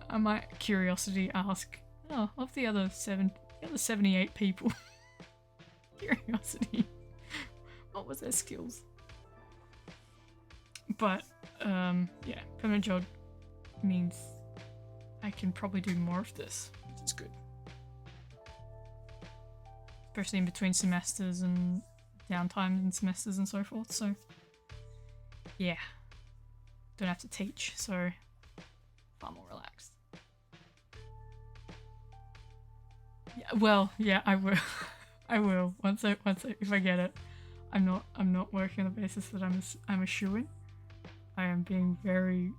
Speaker 1: I might curiosity ask. Oh, of the other 78 people. Curiosity. What was their skills? But yeah, permanent job means I can probably do more of this, which is good. Especially in between semesters and downtime in semesters and so forth, so yeah. Don't have to teach, so far more relaxed. Yeah, well, yeah, I will. I will. If I get it. I'm not working on the basis that I'm a shoo-in. I am being very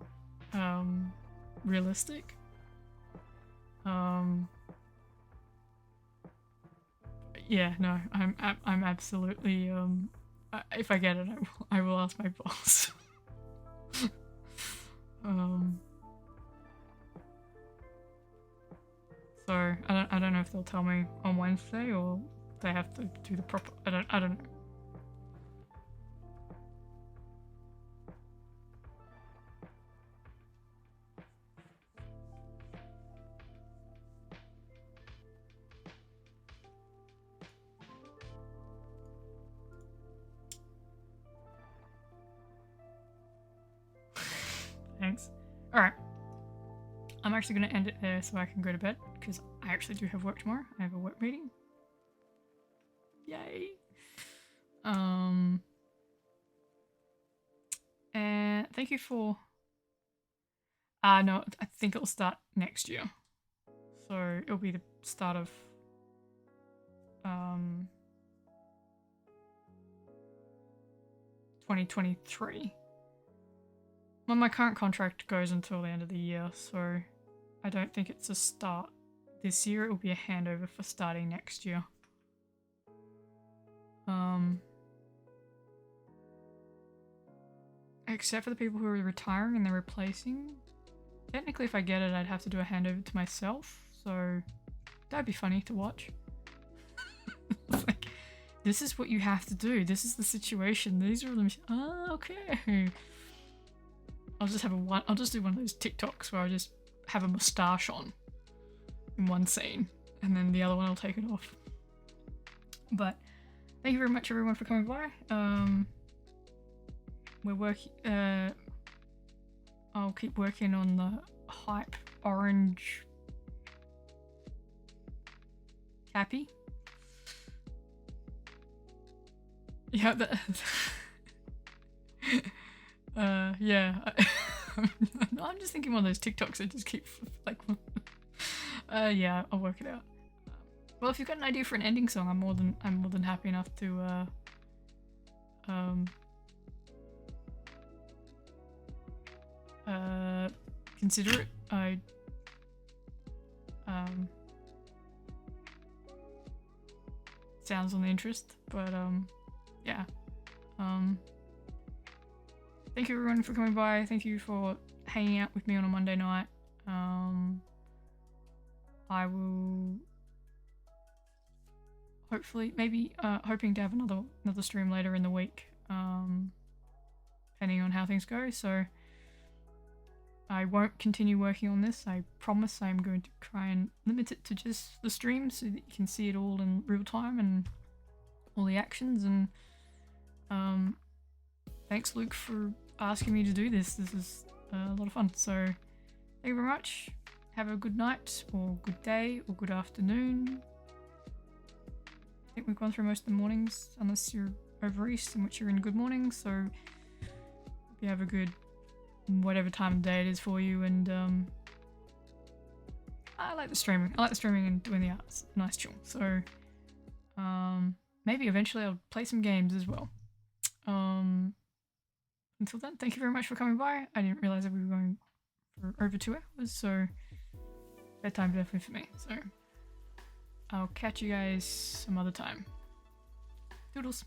Speaker 1: realistic. Yeah, no, I'm absolutely if I get it, I will ask my boss. So I don't know if they'll tell me on Wednesday or they have to do the proper. I don't know. Thanks. Alright. I'm actually going to end it there so I can go to bed because I actually do have work tomorrow. I have a work meeting. Yay. And thank you for... no, I think it'll start next year. So it'll be the start of... 2023. Well, my current contract goes until the end of the year, so I don't think it's a start this year. It will be a handover for starting next year. Except for the people who are retiring and they're replacing. Technically, if I get it, I'd have to do a handover to myself, so that'd be funny to watch. It's like, this is what you have to do. This is the situation. These are the... Oh, okay. I'll just do one of those TikToks where I just have a moustache on in one scene, and then the other one I'll take it off. But thank you very much, everyone, for coming by. We're working. I'll keep working on the hype orange cappy. Yeah, yeah. I'm just thinking one of those TikToks that just keep like. Yeah, I'll work it out. Well, if you've got an idea for an ending song, I'm more than happy enough to consider it. Sounds on the interest, but yeah. Thank you everyone for coming by. Thank you for hanging out with me on a Monday night. I will hopefully, maybe, hoping to have another stream later in the week, depending on how things go. So I won't continue working on this. I promise I'm going to try and limit it to just the stream so that you can see it all in real time and all the actions. And thanks, Luke, for asking me to do this. This is a lot of fun. So thank you very much. Have a good night or good day or good afternoon. I think we've gone through most of the mornings, unless you're over east, in which you're in good morning. So hope you have a good whatever time of day it is for you. And I like the streaming. I like the streaming and doing the arts. Nice chill. So maybe eventually I'll play some games as well. Until then, thank you very much for coming by. I didn't realize that we were going for over 2 hours, so bedtime definitely for me. So I'll catch you guys some other time. Doodles.